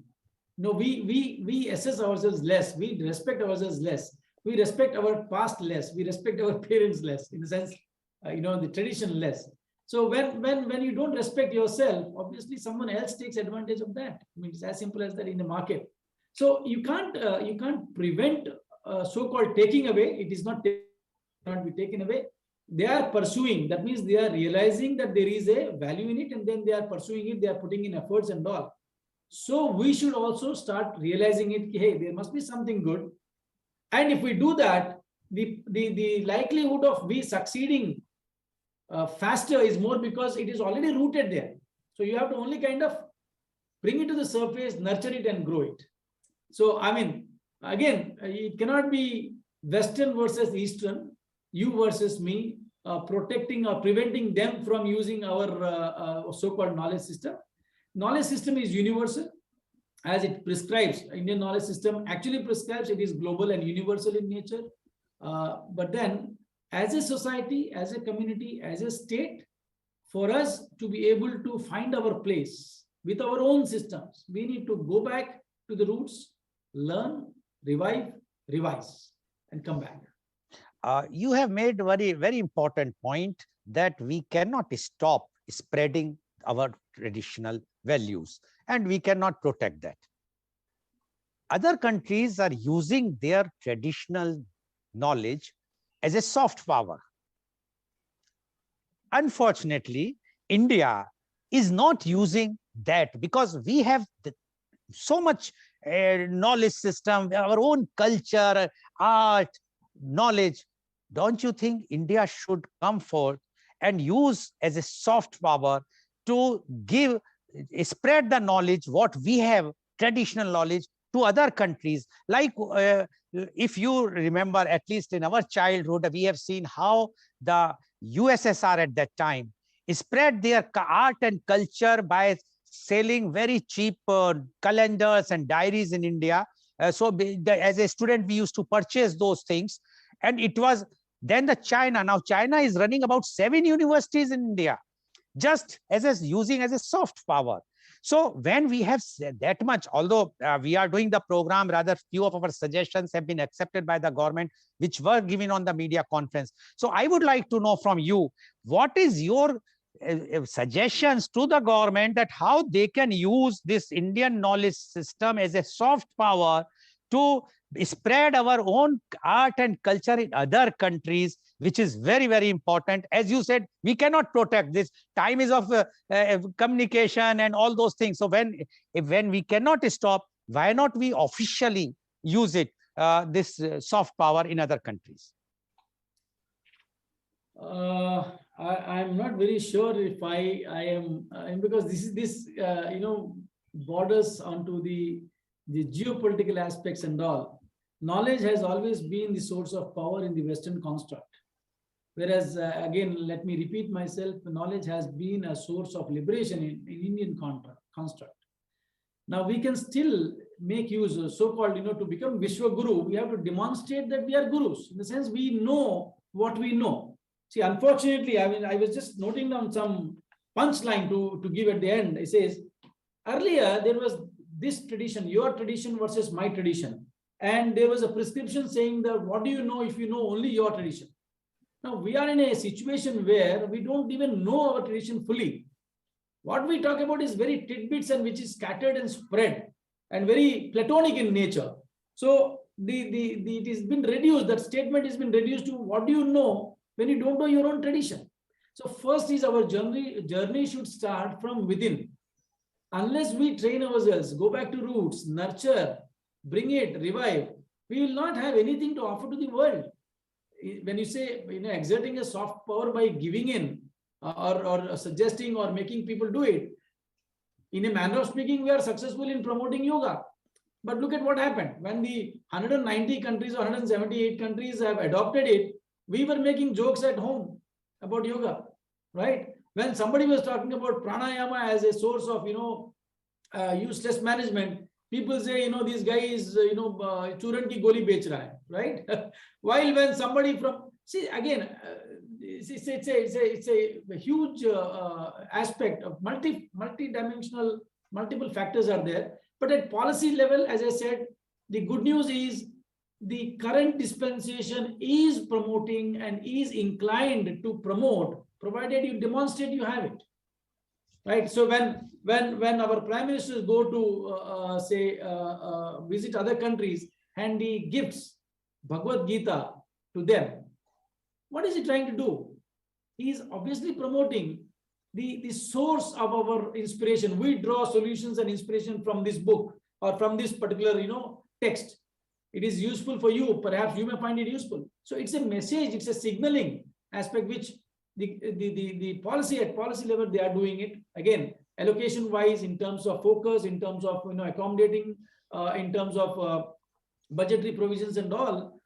No, we assess ourselves less. We respect ourselves less. We respect our past less. We respect our parents less. In the sense, the tradition less. So when you don't respect yourself, obviously someone else takes advantage of that. I mean, it's as simple as that in the market. So you can't prevent so-called taking away. It is not cannot be taken away. They are pursuing. That means they are realizing that there is a value in it, and then they are pursuing it. They are putting in efforts and all. So we should also start realizing it. Hey, there must be something good. And if we do that, the likelihood of we succeeding faster is more, because it is already rooted there. So you have to only kind of bring it to the surface, nurture it, and grow it. So, I mean, again, it cannot be Western versus Eastern, you versus me, protecting or preventing them from using our so-called knowledge system. Knowledge system is universal, as it prescribes. Indian knowledge system actually prescribes it is global and universal in nature. But then, as a society, as a community, as a state, for us to be able to find our place with our own systems, we need to go back to the roots, learn, revive, revise, and come back. You have made a very important point that we cannot stop spreading our traditional values, and we cannot protect that. Other countries are using their traditional knowledge as a soft power. Unfortunately, India is not using that, because we have so much knowledge system, our own culture, art, knowledge. Don't you think India should come forth and use as a soft power to spread the knowledge, what we have, traditional knowledge, to other countries? Like if you remember, at least in our childhood, we have seen how the USSR at that time spread their art and culture by selling very cheap calendars and diaries in India. So as a student, we used to purchase those things. And it was then the China. Now China is running about 7 universities in India, just as using as a soft power. So when we have said that much, although we are doing the program, rather few of our suggestions have been accepted by the government, which were given on the media conference. So I would like to know from you, what is your suggestions to the government that how they can use this Indian knowledge system as a soft power to spread our own art and culture in other countries, which is very important. As you said, we cannot protect this. Time is of communication and all those things. So when we cannot stop, why not we officially use it, this soft power in other countries? I'm not very sure if I am, because this borders onto the geopolitical aspects and all. Knowledge has always been the source of power in the Western construct. Whereas, again, let me repeat myself, knowledge has been a source of liberation in Indian construct. Now, we can still make use of so-called, to become Vishwa Guru, we have to demonstrate that we are gurus. In the sense, we know what we know. See, unfortunately, I was just noting down some punchline to give at the end. It says, earlier, there was this tradition, your tradition versus my tradition. And there was a prescription saying that, what do you know if you know only your tradition? Now, we are in a situation where we don't even know our tradition fully. What we talk about is very tidbits and which is scattered and spread and very platonic in nature. So it has been reduced, that statement has been reduced to what do you know when you don't know your own tradition. So first is our journey should start from within. Unless we train ourselves, go back to roots, nurture, bring it, revive, we will not have anything to offer to the world. When you say, exerting a soft power by giving in or suggesting or making people do it, in a manner of speaking, we are successful in promoting yoga. But look at what happened. When the 190 countries or 178 countries have adopted it, we were making jokes at home about yoga, right? When somebody was talking about pranayama as a source of, useless management, people say, this guy is, churan ki goli bech raha hai, right? While when somebody from, see, again, it's a huge aspect of multi-dimensional, multiple factors are there. But at policy level, as I said, the good news is the current dispensation is promoting and is inclined to promote, provided you demonstrate you have it. Right. So when our prime ministers go to visit other countries and he gifts Bhagavad Gita to them, what is he trying to do? He is obviously promoting the source of our inspiration. We draw solutions and inspiration from this book or from this particular text. It is useful for you. Perhaps you may find it useful. So it's a message. It's a signaling aspect which the policy at policy level they are doing it again allocation wise in terms of focus, in terms of accommodating, in terms of budgetary provisions and all.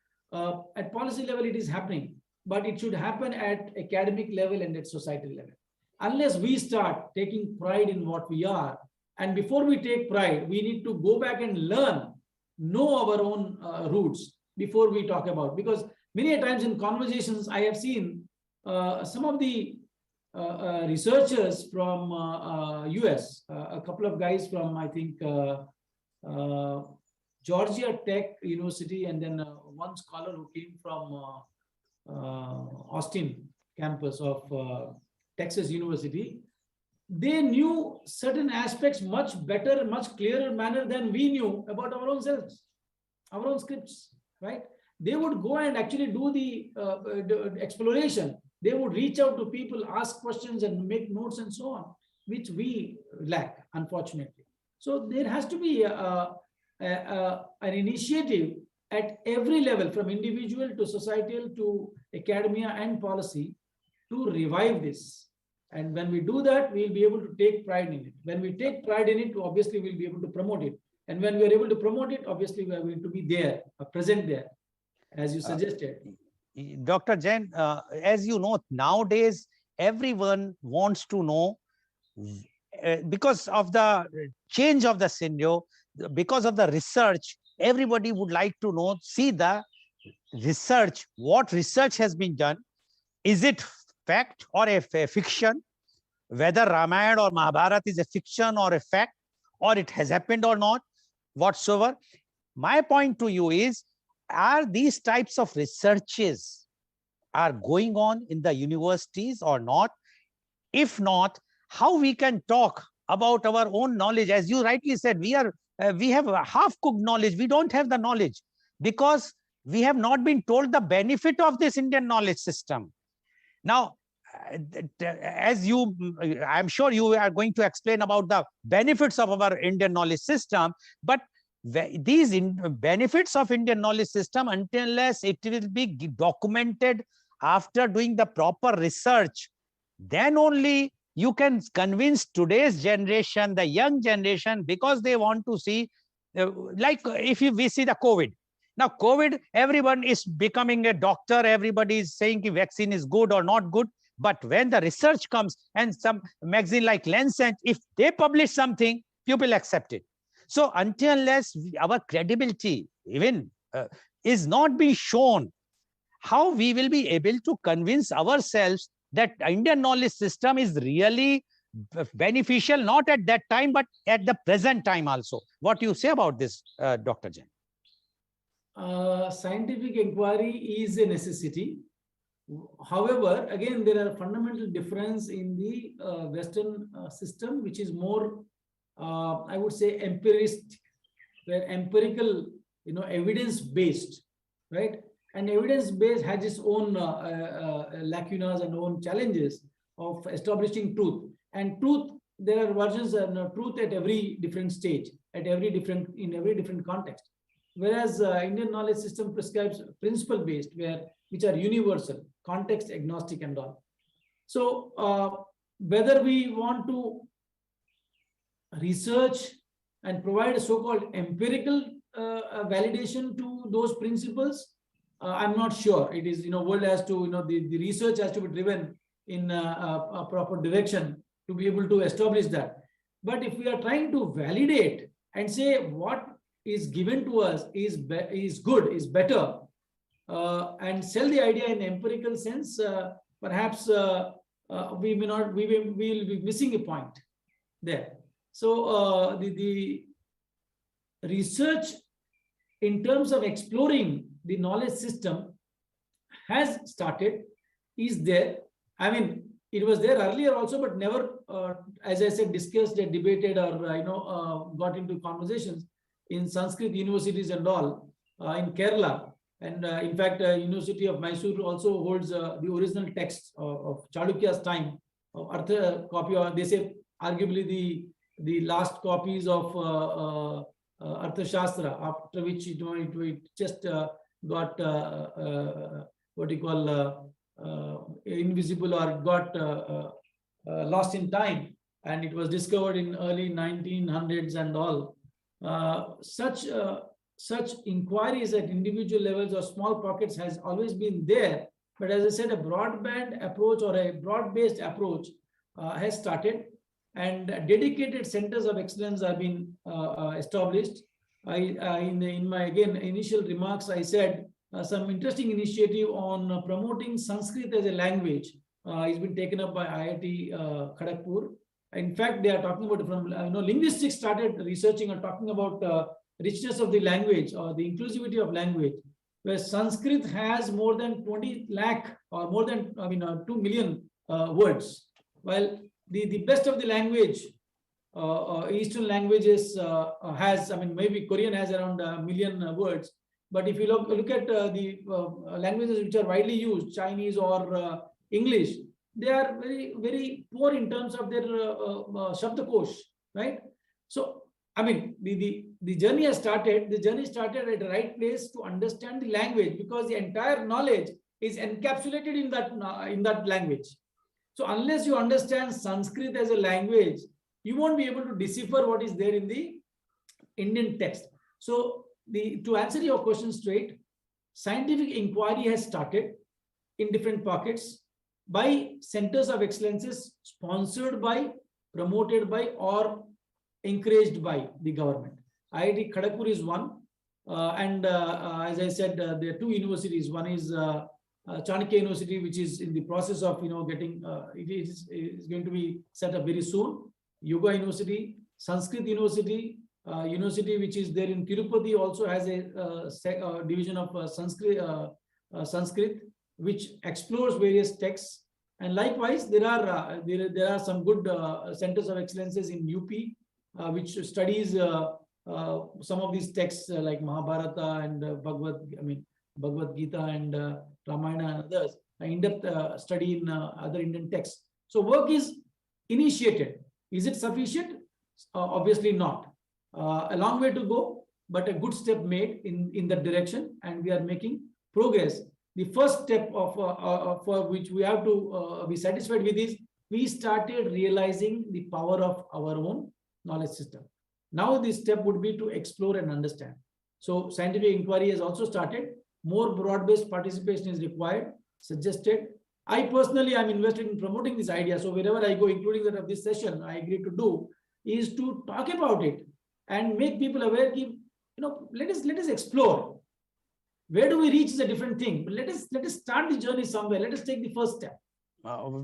At policy level it is happening, but it should happen at academic level and at societal level. Unless we start taking pride in what we are, and before we take pride, we need to go back and learn, know our own roots before we talk about. Because many a times in conversations I have seen some of the researchers from US, a couple of guys from I think Georgia Tech University, and then one scholar who came from Austin campus of Texas University. They knew certain aspects much better, much clearer manner than we knew about our own selves, our own scripts, right? They would go and actually do the exploration. They would reach out to people, ask questions and make notes and so on, which we lack, unfortunately. So there has to be an initiative at every level, from individual to societal to academia and policy, to revive this. And when we do that, we'll be able to take pride in it. When we take pride in it, obviously we'll be able to promote it. And when we are able to promote it, obviously we are going to be there, present there, as you suggested. Dr. Jain, as you know, nowadays, everyone wants to know, because of the change of the scenario, because of the research, everybody would like to know, see the research, what research has been done. Is it fact or a fiction? Whether Ramayana or Mahabharata is a fiction or a fact, or it has happened or not, whatsoever. My point to you is, are these types of researches are going on in the universities or not? If not, how we can talk about our own knowledge? As you rightly said, we have a half-cooked knowledge. We don't have the knowledge because we have not been told the benefit of this Indian knowledge system. Now, as I'm sure you are going to explain about the benefits of our Indian knowledge system, but these benefits of Indian knowledge system, unless it will be documented after doing the proper research, then only you can convince today's generation, the young generation, because they want to see, like if we see the COVID. Now, COVID, everyone is becoming a doctor. Everybody is saying the vaccine is good or not good. But when the research comes and some magazine like Lancet, if they publish something, people accept it. So unless our credibility even is not being shown, how we will be able to convince ourselves that Indian knowledge system is really beneficial, not at that time, but at the present time also. What do you say about this, Dr. Jain? Scientific inquiry is a necessity. However, again, there are fundamental difference in the Western system, which is more, I would say, empirist, where empirical, evidence-based, right? And evidence-based has its own lacunas and own challenges of establishing truth. And truth, there are versions of truth at every different stage, in every different context. Whereas Indian knowledge system prescribes principle-based, which are universal, context agnostic and all. So whether we want to research and provide a so-called empirical validation to those principles, I'm not sure. It is, world has to, the research has to be driven in a proper direction to be able to establish that. But if we are trying to validate and say what is given to us is good, is better, and sell the idea in empirical sense, perhaps we will be missing a point there. So research in terms of exploring the knowledge system has started, is there. I mean, it was there earlier also, but never, as I said, discussed or debated or got into conversations in Sanskrit universities and all in Kerala. And in fact, University of Mysore also holds the original text of Chalukya's time, Artha copy, or they say arguably the last copies of Artha Shastra, after which it just got what you call invisible, or got lost in time, and it was discovered in early 1900s and all. Such inquiries at individual levels or small pockets has always been there, but as I said, a broadband approach or a broad-based approach has started, and dedicated centers of excellence have been established. In my initial remarks, I said some interesting initiative on promoting Sanskrit as a language has been taken up by IIT Kharagpur. In fact, they are talking about from linguistics started researching and talking about richness of the language or the inclusivity of language, where Sanskrit has more than 20 lakh or more than 2 million words, while the best of the language, Eastern languages has, maybe Korean has around a million words. But if you look at the languages which are widely used, Chinese or English, they are very, very poor in terms of their Shabdakosh, right? So, the journey has started. The journey started at the right place to understand the language, because the entire knowledge is encapsulated in that language. So unless you understand Sanskrit as a language, you won't be able to decipher what is there in the Indian text. So to answer your question straight, scientific inquiry has started in different pockets by centers of excellences sponsored by, promoted by, or encouraged by the government. IIT Kharagpur is one, and as I said, there are two universities. One is Chanakya University, which is in the process of getting it is going to be set up very soon. Yoga University, Sanskrit University, university which is there in Tirupati also has a division of Sanskrit, which explores various texts. And likewise, there are some good centers of excellences in UP, which studies some of these texts like Mahabharata and Bhagavad Gita and Ramayana and others, in-depth study in other Indian texts. So work is initiated. Is it sufficient? Obviously not. A long way to go, but a good step made in that direction, and we are making progress. The first step for which we have to be satisfied with is we started realizing the power of our own knowledge system. Now this step would be to explore and understand. So scientific inquiry has also started. More broad-based participation is required, suggested. I personally am invested in promoting this idea. So wherever I go, including that of this session, I agree to do is to talk about it and make people aware. Let us explore. Where do we reach is a different thing. But let us start the journey somewhere. Let us take the first step.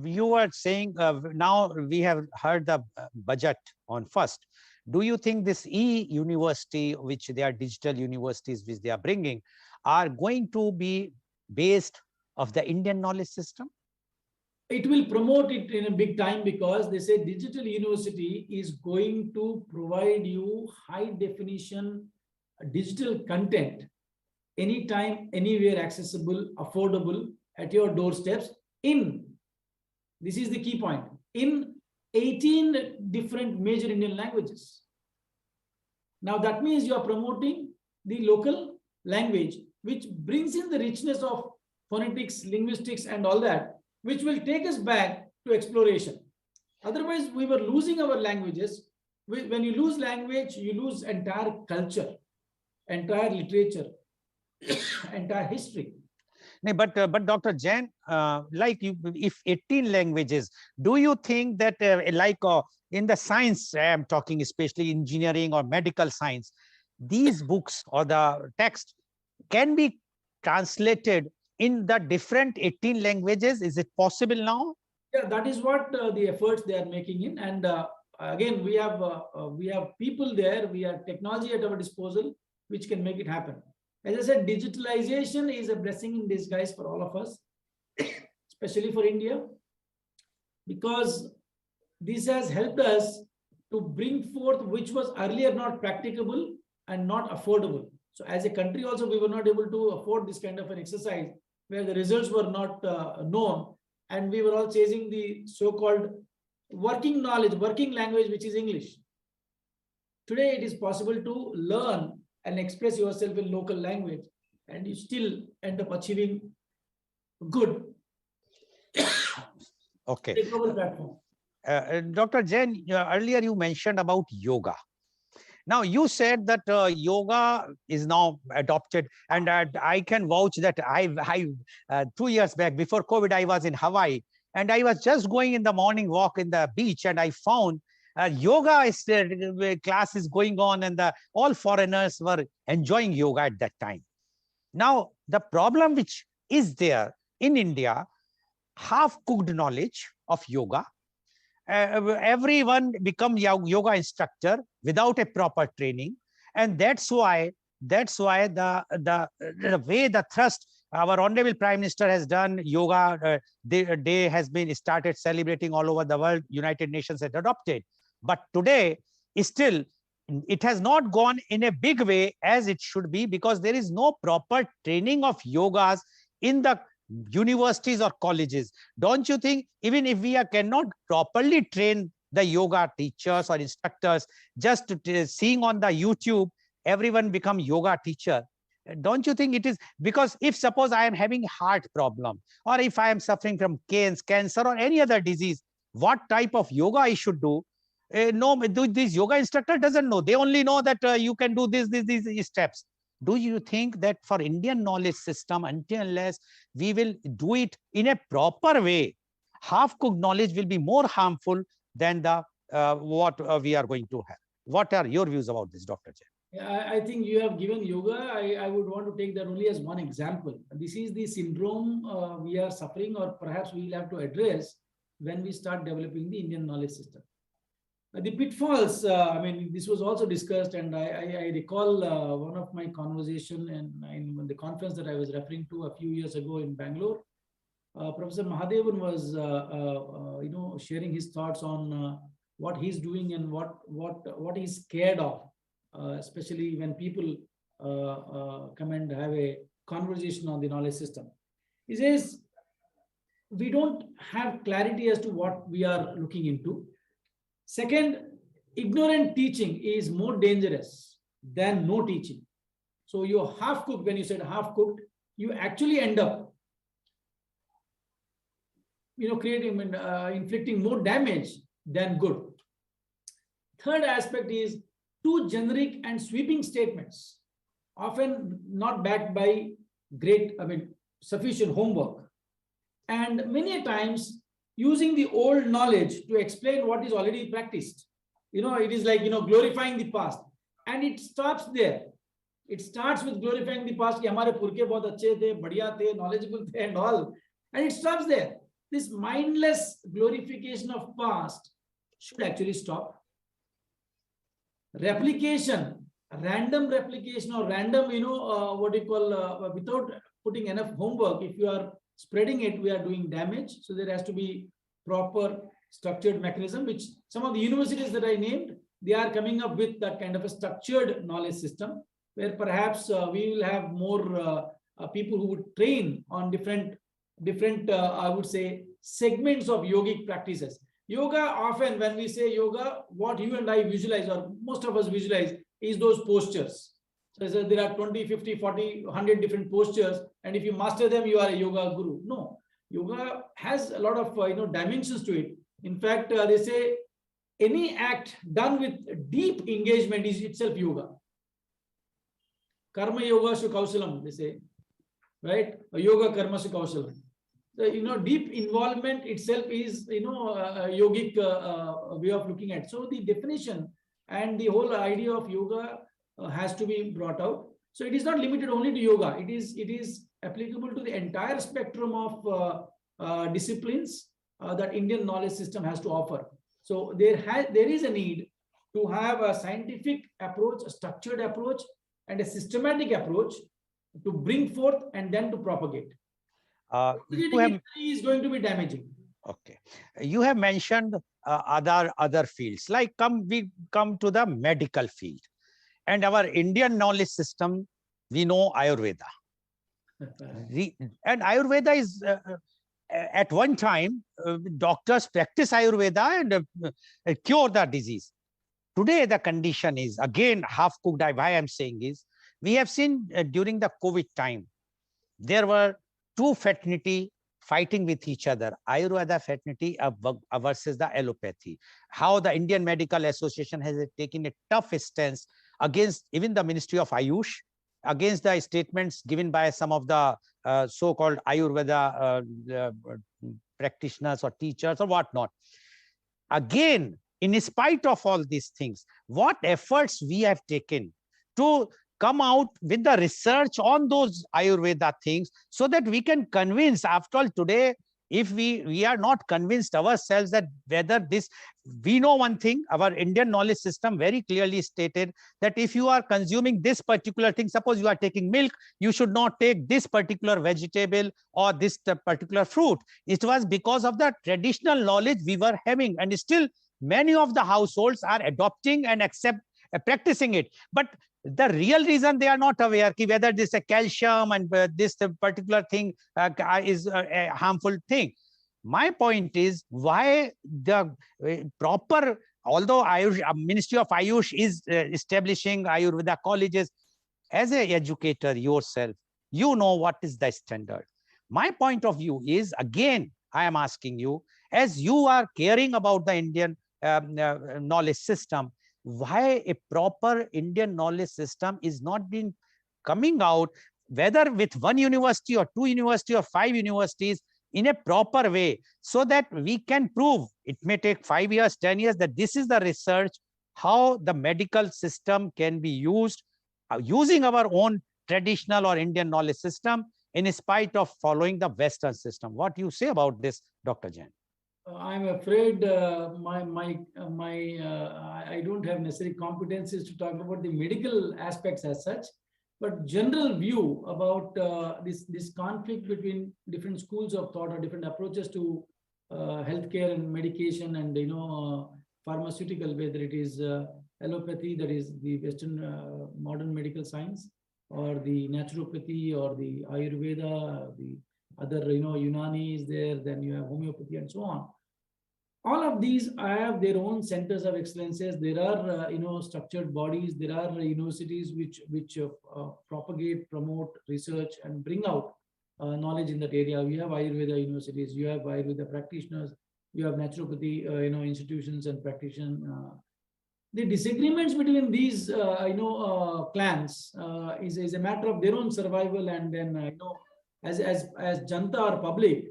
You were saying now we have heard the budget on first. Do you think this e-university, which they are digital universities, which they are bringing, are going to be based of the Indian knowledge system? It will promote it in a big time, because they say digital university is going to provide you high definition digital content anytime, anywhere, accessible, affordable, at your doorsteps this is the key point, in 18 different major Indian languages. Now that means you are promoting the local language, which brings in the richness of phonetics, linguistics, and all that, which will take us back to exploration. Otherwise, we were losing our languages. When you lose language, you lose entire culture, entire literature, entire history. But Dr. Jain, if 18 languages, do you think that in the science, I'm talking especially engineering or medical science, these books or the text can be translated in the different 18 languages? Is it possible now? Yeah, that is what the efforts they are making in. And again, we have people there, we have technology at our disposal, which can make it happen. As I said, digitalization is a blessing in disguise for all of us, especially for India, because this has helped us to bring forth which was earlier not practicable and not affordable. So as a country also, we were not able to afford this kind of an exercise where the results were not known, and we were all chasing the so-called working knowledge, working language, which is English. Today, it is possible to learn and express yourself in local language, and you still end up achieving good. Okay. Platform. Dr. Jain, earlier you mentioned about yoga. Now, you said that yoga is now adopted, and I can vouch that I 2 years back, before COVID, I was in Hawaii, and I was just going in the morning walk in the beach, and I found yoga class is going on, and all foreigners were enjoying yoga at that time. Now, the problem which is there in India, half-cooked knowledge of yoga. Everyone become yoga instructor without a proper training, and that's why the way the thrust our honorable Prime Minister has done, yoga day has been started celebrating all over the world. United Nations has adopted, but today still it has not gone in a big way as it should be, because there is no proper training of yogas in the universities or colleges. Don't you think, even if we cannot properly train the yoga teachers or instructors, just seeing on the YouTube, everyone become yoga teacher? Don't you think it is? Because if suppose I am having heart problem, or if I am suffering from cancer or any other disease, what type of yoga I should do? No, this yoga instructor doesn't know. They only know that you can do these steps. Do you think that for Indian knowledge system, until unless we will do it in a proper way, half-cooked knowledge will be more harmful than the what we are going to have? What are your views about this, Dr. Jain? I think you have given yoga. I would want to take that only as one example. This is the syndrome we are suffering, or perhaps we will have to address when we start developing the Indian knowledge system. The pitfalls, I mean, this was also discussed, and I recall one of my conversation in the conference that I was referring to a few years ago in Bangalore. Professor Mahadevan was, sharing his thoughts on what he's doing and what he's scared of, especially when people come and have a conversation on the knowledge system. He says, we don't have clarity as to what we are looking into. Second, ignorant teaching is more dangerous than no teaching. So you're half-cooked. When you said half-cooked, you actually end up, creating, inflicting more damage than good. Third aspect is too generic and sweeping statements, often not backed by sufficient homework. And many times, using the old knowledge to explain what is already practiced. It is like, glorifying the past. And it stops there. It starts with glorifying the past. Hamare purke bahut achhe the, badhiya the, knowledgeable the, and all. And it stops there. This mindless glorification of past should actually stop. Replication, random replication or random, without putting enough homework, if you are spreading it, we are doing damage. So there has to be proper structured mechanism, which some of the universities that I named, they are coming up with that kind of a structured knowledge system, where perhaps we will have more people who would train on different I would say, segments of yogic practices. Yoga, often when we say yoga, what you and I visualize, or most of us visualize, is those postures. So there are 20, 50, 40, 100 different postures, and if you master them, you are a yoga guru. No, yoga has a lot of dimensions to it. In fact, they say any act done with deep engagement is itself yoga. Karma yoga su kausalam, they say, right? Yoga karma su kausalam. So, deep involvement itself is, a yogic way of looking at. So the definition and the whole idea of yoga has to be brought out. So it is not limited only to yoga. It is applicable to the entire spectrum of disciplines that Indian knowledge system has to offer. So there is a need to have a scientific approach, a structured approach, and a systematic approach to bring forth and then to propagate. You Propagating have it is going to be damaging. Okay, you have mentioned other fields. Like we come to the medical field, and our Indian knowledge system. We know Ayurveda, and Ayurveda is at one time doctors practice Ayurveda and cure the disease. Today the condition is again half cooked. Why I'm saying is we have seen during the COVID time there were two fraternity fighting with each other, Ayurveda fraternity versus the allopathy. How the Indian Medical Association has taken a tough stance against even the Ministry of Ayush, against the statements given by some of the so-called Ayurveda practitioners or teachers or whatnot. Again, in spite of all these things, what efforts we have taken to come out with the research on those Ayurveda things so that we can convince, after all today, if we are not convinced ourselves that whether this, we know one thing, our Indian knowledge system very clearly stated that if you are consuming this particular thing, suppose you are taking milk, you should not take this particular vegetable or this particular fruit. It was because of the traditional knowledge we were having, and still many of the households are adopting and practicing it. But the real reason they are not aware whether this is a calcium and this particular thing is a harmful thing. My point is why the proper, although Ayush, Ministry of Ayush is establishing Ayurveda colleges, as an educator yourself, you know what is the standard. My point of view is, again, I am asking you, as you are caring about the Indian knowledge system, why a proper Indian knowledge system is not being coming out, whether with one university or two universities or five universities, in a proper way, so that we can prove, it may take 5 years, 10 years, that this is the research, how the medical system can be used, using our own traditional or Indian knowledge system in spite of following the Western system. What do you say about this, Dr. Jain? I'm afraid I don't have necessary competencies to talk about the medical aspects as such, but general view about this conflict between different schools of thought or different approaches to healthcare and medication and pharmaceutical, whether it is allopathy, that is the Western modern medical science, or the naturopathy or the Ayurveda, the other Unani is there, then you have homeopathy and so on. All of these have their own centers of excellences. There are structured bodies. There are universities which propagate, promote research and bring out knowledge in that area. We have Ayurveda universities. You have Ayurveda practitioners. You have naturopathy institutions and practitioners. The disagreements between these clans is a matter of their own survival, and then as Janta or public,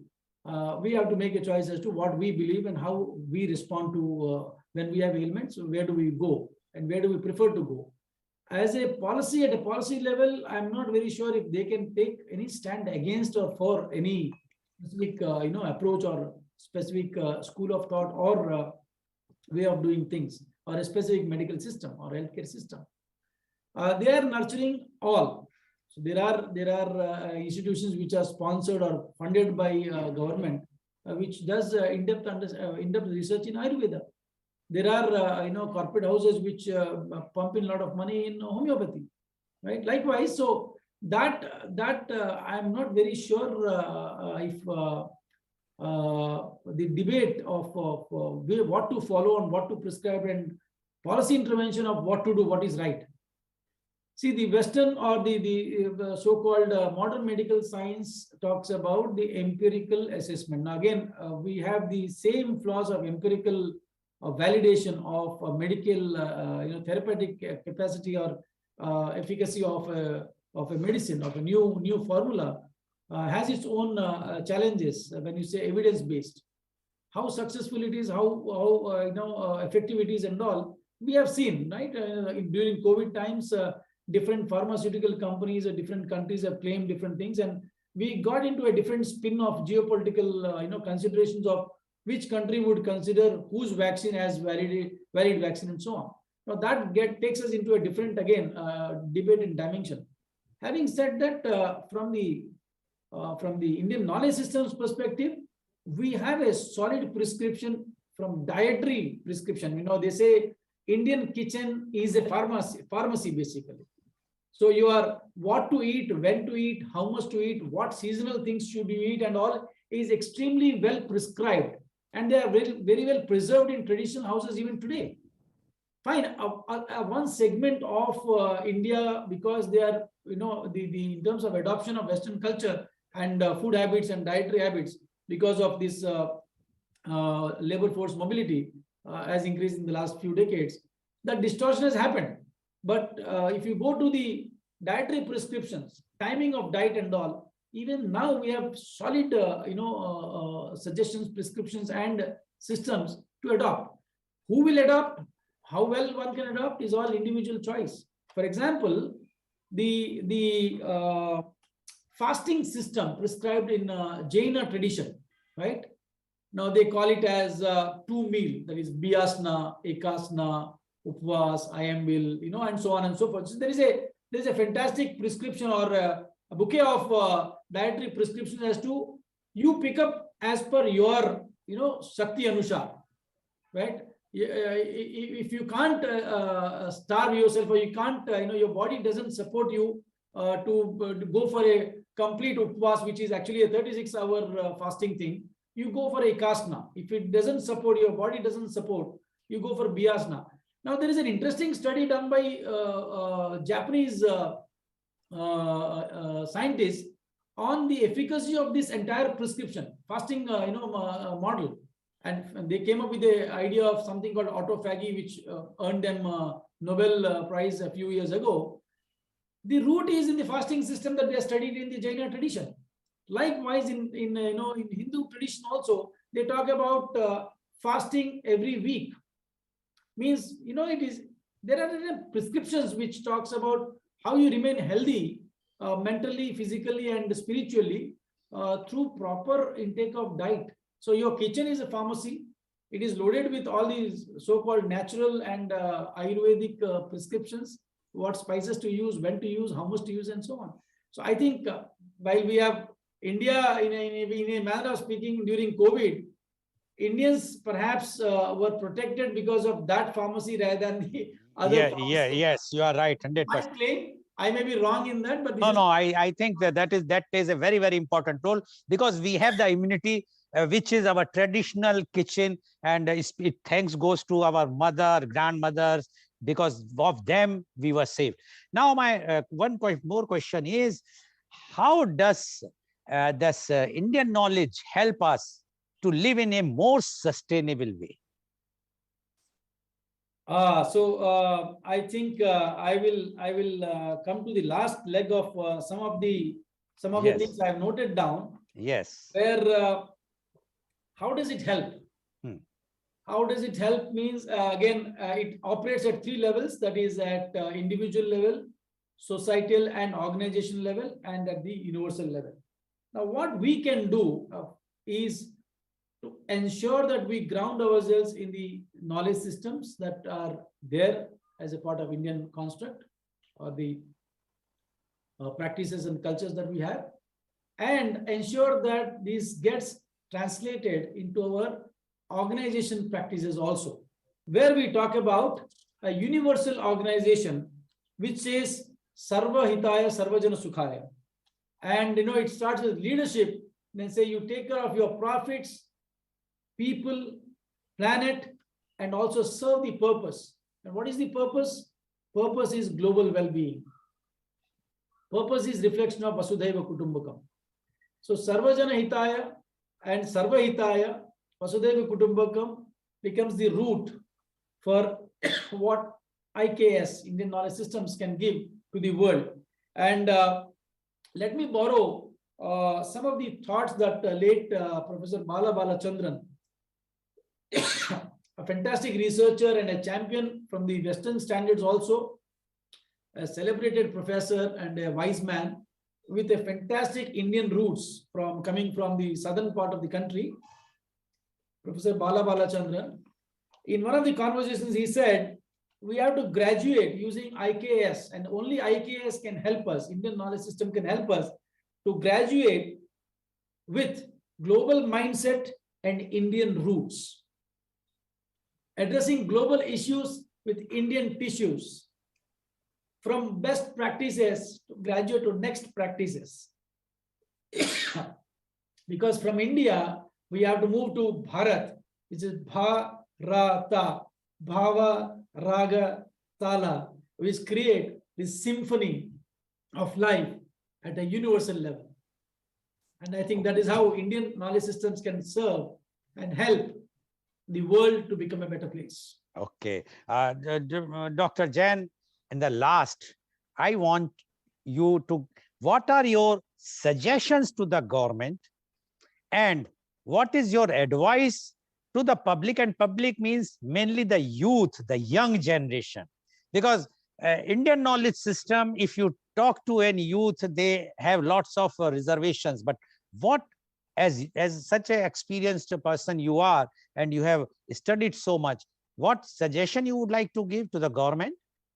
we have to make a choice as to what we believe and how we respond to when we have ailments. Where do we go and where do we prefer to go? As a policy, at a policy level, I'm not very sure if they can take any stand against or for any specific approach or specific school of thought or way of doing things, or a specific medical system or healthcare system. They are nurturing all. So there are institutions which are sponsored or funded by government, which does in-depth research in Ayurveda. There are corporate houses which pump in a lot of money in homeopathy, right? Likewise, so that I'm not very sure if the debate of what to follow and what to prescribe and policy intervention of what to do, what is right. See, the Western or the so-called modern medical science talks about the empirical assessment. Now, again, we have the same flaws of empirical validation of medical, therapeutic capacity or efficacy of a medicine, of a new formula, has its own challenges. When you say evidence-based, how successful it is, how effective it is, and all we have seen, right? During COVID times. Different pharmaceutical companies or different countries have claimed different things, and we got into a different spin of geopolitical considerations of which country would consider whose vaccine as valid vaccine and so on. Now that takes us into a different again debate and dimension. Having said that, from the Indian knowledge systems perspective, we have a solid prescription from dietary prescription. You know, they say Indian kitchen is a pharmacy basically. So you are what to eat, when to eat, how much to eat, what seasonal things should you eat and all is extremely well prescribed. And they are very, very well preserved in traditional houses even today. Fine, one segment of India, because they are, you know, the in terms of adoption of Western culture and food habits and dietary habits, because of this labor force mobility has increased in the last few decades, that distortion has happened. But if you go to the dietary prescriptions, timing of diet and all, even now we have solid, suggestions, prescriptions, and systems to adopt. Who will adopt? How well one can adopt is all individual choice. For example, the fasting system prescribed in Jaina tradition, right? Now they call it as two meal, that is Biyasna, Ekasna, Upvas, Ayambil, you know, and so on and so forth. So there is a fantastic prescription or a bouquet of dietary prescriptions as to you pick up as per your, you know, Shakti Anushar, right? If you can't starve yourself, or you can't, your body doesn't support you to go for a complete upvas, which is actually a 36-hour fasting thing, you go for a kasna. If it doesn't support, your body doesn't support, you go for biyasna. Now there is an interesting study done by Japanese scientists on the efficacy of this entire prescription fasting model. And they came up with the idea of something called autophagy, which earned them Nobel Prize a few years ago. The root is in the fasting system that they are studied in the Jaina tradition. Likewise, in Hindu tradition also, they talk about fasting every week. Means, there are prescriptions which talks about how you remain healthy mentally, physically, and spiritually through proper intake of diet. So your kitchen is a pharmacy. It is loaded with all these so-called natural and Ayurvedic prescriptions, what spices to use, when to use, how much to use, and so on. So I think while we have India in a manner of speaking during COVID, Indians perhaps were protected because of that pharmacy rather than the other pharmacy. Yes, you are right, 100%. My claim, I may be wrong in that, but I think that plays a very, very important role, because we have the immunity, which is our traditional kitchen, and thanks goes to our mother, grandmothers, because of them we were saved. Now my one more question is, how does this Indian knowledge help us to live in a more sustainable way? I think I will come to the last leg of some of the things I have noted down. Yes. Where how does it help? How does it help means, again, it operates at three levels, that is at individual level, societal and organization level, and at the universal level. Now, what we can do is to ensure that we ground ourselves in the knowledge systems that are there as a part of Indian construct, or the practices and cultures that we have, and ensure that this gets translated into our organization practices also, where we talk about a universal organization which says Sarva Hitaya Sarvajana Sukhaya. And it starts with leadership. Then say you take care of your profits, people, planet, and also serve the purpose. And what is the purpose? Purpose is global well-being. Purpose is reflection of Vasudhaiva Kutumbakam. So Sarvajana Hitaya and Sarva Hitaya, Vasudhaiva Kutumbakam, becomes the root for what IKS, Indian Knowledge Systems, can give to the world. And let me borrow some of the thoughts that late Professor Bala Balachandran, a fantastic researcher and a champion from the Western standards also, a celebrated professor and a wise man with a fantastic Indian roots coming from the southern part of the country. Professor Bala Balachandran. In one of the conversations, he said, we have to graduate using IKS, and only IKS can help us, Indian knowledge system can help us to graduate with global mindset and Indian roots, addressing global issues with Indian tissues, from best practices to graduate to next practices. Because from India, we have to move to Bharat, which is Bharata, Bhava, Raga, Tala, which create this symphony of life at a universal level. And I think that is how Indian knowledge systems can serve and help the world to become a better place. Okay. Dr. Jain, in the last, I want you to, what are your suggestions to the government and what is your advice to the public? And public means mainly the youth, the young generation, because Indian knowledge system, if you talk to any youth, they have lots of reservations. But what, as such an experienced person you are, and you have studied so much, what suggestion you would like to give to the government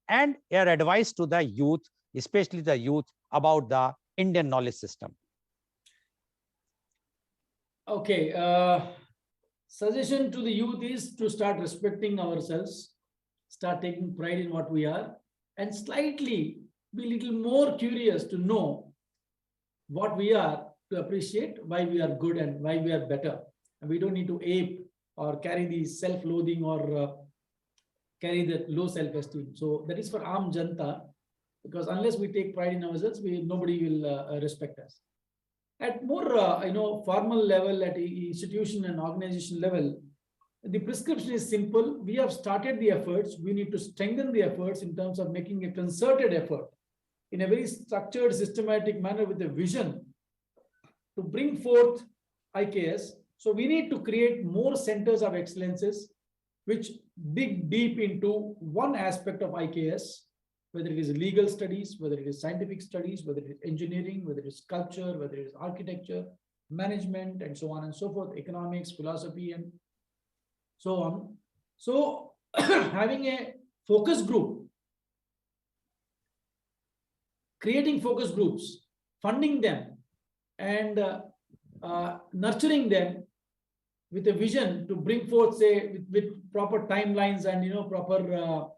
and your advice to the youth, especially the youth, about the Indian knowledge system? Okay. Suggestion to the youth is to start respecting ourselves, start taking pride in what we are, and slightly be a little more curious to know what we are, to appreciate why we are good and why we are better. And we don't need to ape or carry the self-loathing or carry the low self-esteem. So that is for Aam Janta, because unless we take pride in ourselves, nobody will respect us. At more formal level, at institution and organization level, the prescription is simple. We have started the efforts. We need to strengthen the efforts in terms of making a concerted effort in a very structured, systematic manner with a vision to bring forth IKS. So we need to create more centers of excellences which dig deep into one aspect of IKS, whether it is legal studies, whether it is scientific studies, whether it is engineering, whether it is culture, whether it is architecture, management, and so on and so forth, economics, philosophy, and so on. So having a focus group, creating focus groups, funding them, and nurturing them with a vision to bring forth, say, with proper timelines and proper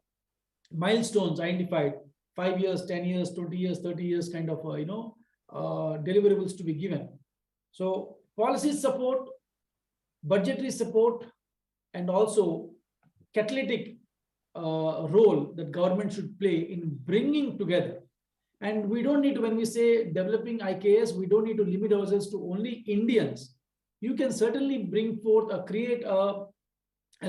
milestones identified, 5 years, 10 years, 20 years, 30 years kind of deliverables to be given. So policy support, budgetary support, and also catalytic role that government should play in bringing together. And we don't need to, when we say developing IKS, we don't need to limit ourselves to only Indians. You can certainly bring forth or create a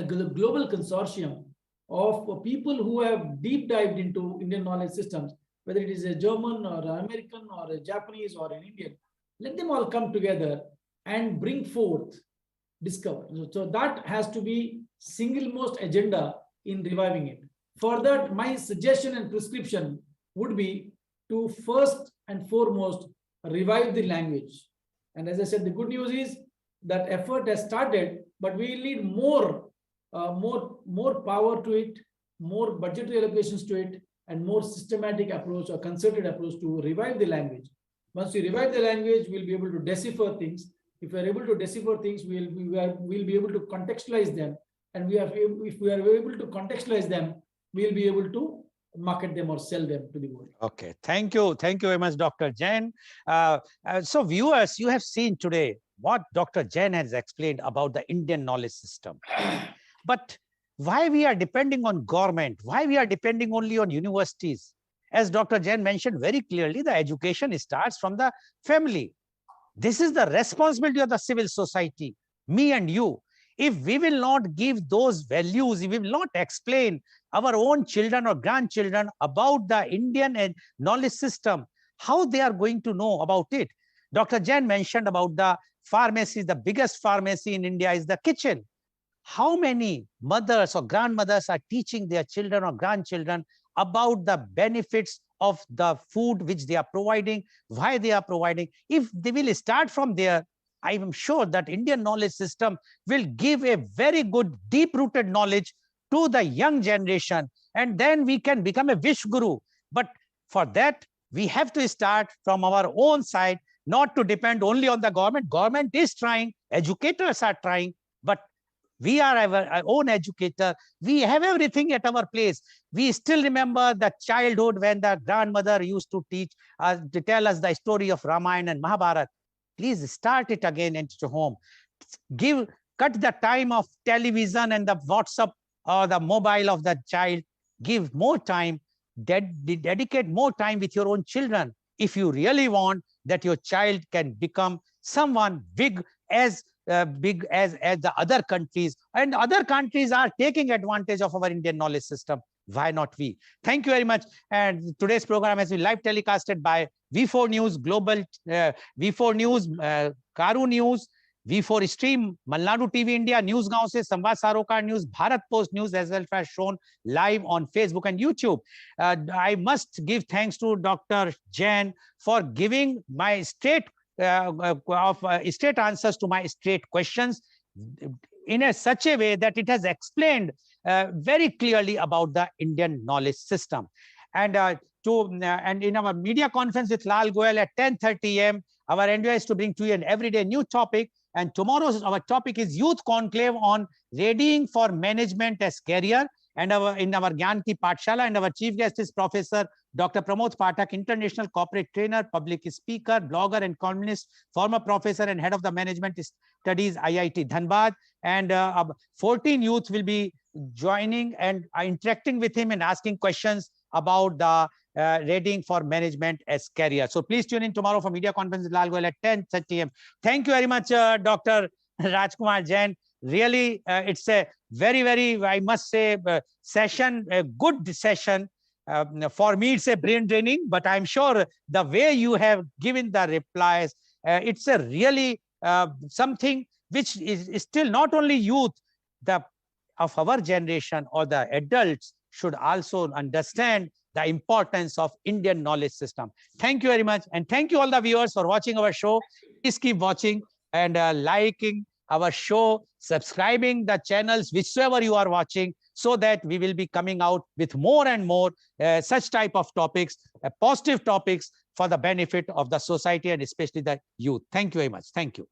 global consortium of people who have deep dived into Indian knowledge systems, whether it is a German or an American or a Japanese or an Indian. Let them all come together and bring forth discover. So that has to be single most agenda in reviving it. For that, my suggestion and prescription would be to first and foremost revive the language. And as I said, the good news is that effort has started, but we need more power to it, more budgetary allocations to it, and more systematic approach or concerted approach to revive the language. Once we revive the language, we'll be able to decipher things. If we are able to decipher things, we'll be able to contextualize them. And if we are able to contextualize them, we'll be able to market them or sell them to the world. Okay, thank you very much, Dr. Jain. So viewers, you have seen today what Dr. Jain has explained about the Indian knowledge system. But why we are depending on government? Why we are depending only on universities? As Dr. Jain mentioned very clearly, the education starts from the family. This is the responsibility of the civil society, me and you. If we will not give those values, if we will not explain our own children or grandchildren about the Indian and knowledge system, how they are going to know about it? Dr. Jain mentioned about the pharmacy. The biggest pharmacy in India is the kitchen. How many mothers or grandmothers are teaching their children or grandchildren about the benefits of the food which they are providing, why they are providing? If they will start from there, I am sure that Indian knowledge system will give a very good, deep-rooted knowledge to the young generation, and then we can become a wish guru. But for that, we have to start from our own side, not to depend only on the government. Government is trying, educators are trying, but we are our own educator. We have everything at our place. We still remember the childhood when the grandmother used to teach us, to tell us the story of Ramayana and Mahabharata. Please start it again at your home. Cut the time of television and the WhatsApp or the mobile of the child. Give more time, dedicate more time with your own children. If you really want that your child can become someone big as the other countries, and other countries are taking advantage of our Indian knowledge system. Why not we? Thank you very much. And today's program has been live telecasted by V4 News Global, V4 News, Karu News, V4 Stream, Malnadu TV India, Newsgaon se Samvad Sarokar News, Bharat Post News, as well as shown live on Facebook and YouTube. I must give thanks to Dr. Jain for giving my straight answers to my straight questions in such a way that it has explained very clearly about the Indian knowledge system. And and in our media conference with Lal Goel at 10:30 a.m., our endeavor is to bring to you an everyday new topic. And tomorrow's our topic is Youth Conclave on Readying for Management as Career. And in our Gyanti Pathshala, and our chief guest is Professor Dr. Pramod Pathak, international corporate trainer, public speaker, blogger, and columnist, former professor and head of the management studies, IIT Dhanbad. And 14 youth will be joining and interacting with him and asking questions about the readying for management as career. So please tune in tomorrow for media conference with Lal Goel at 10:30 a.m. Thank you very much, Dr. Rajkumar Jain. Really, it's a very, I must say, session, a good session. For me, it's a brain draining, but I'm sure the way you have given the replies, it's a really something which is still not only youth of our generation or the adults should also understand the importance of Indian knowledge system. Thank you very much. And thank you all the viewers for watching our show. Please keep watching and liking our show, subscribing the channels, whichever you are watching, so that we will be coming out with more and more such type of topics, positive topics for the benefit of the society and especially the youth. Thank you very much. Thank you.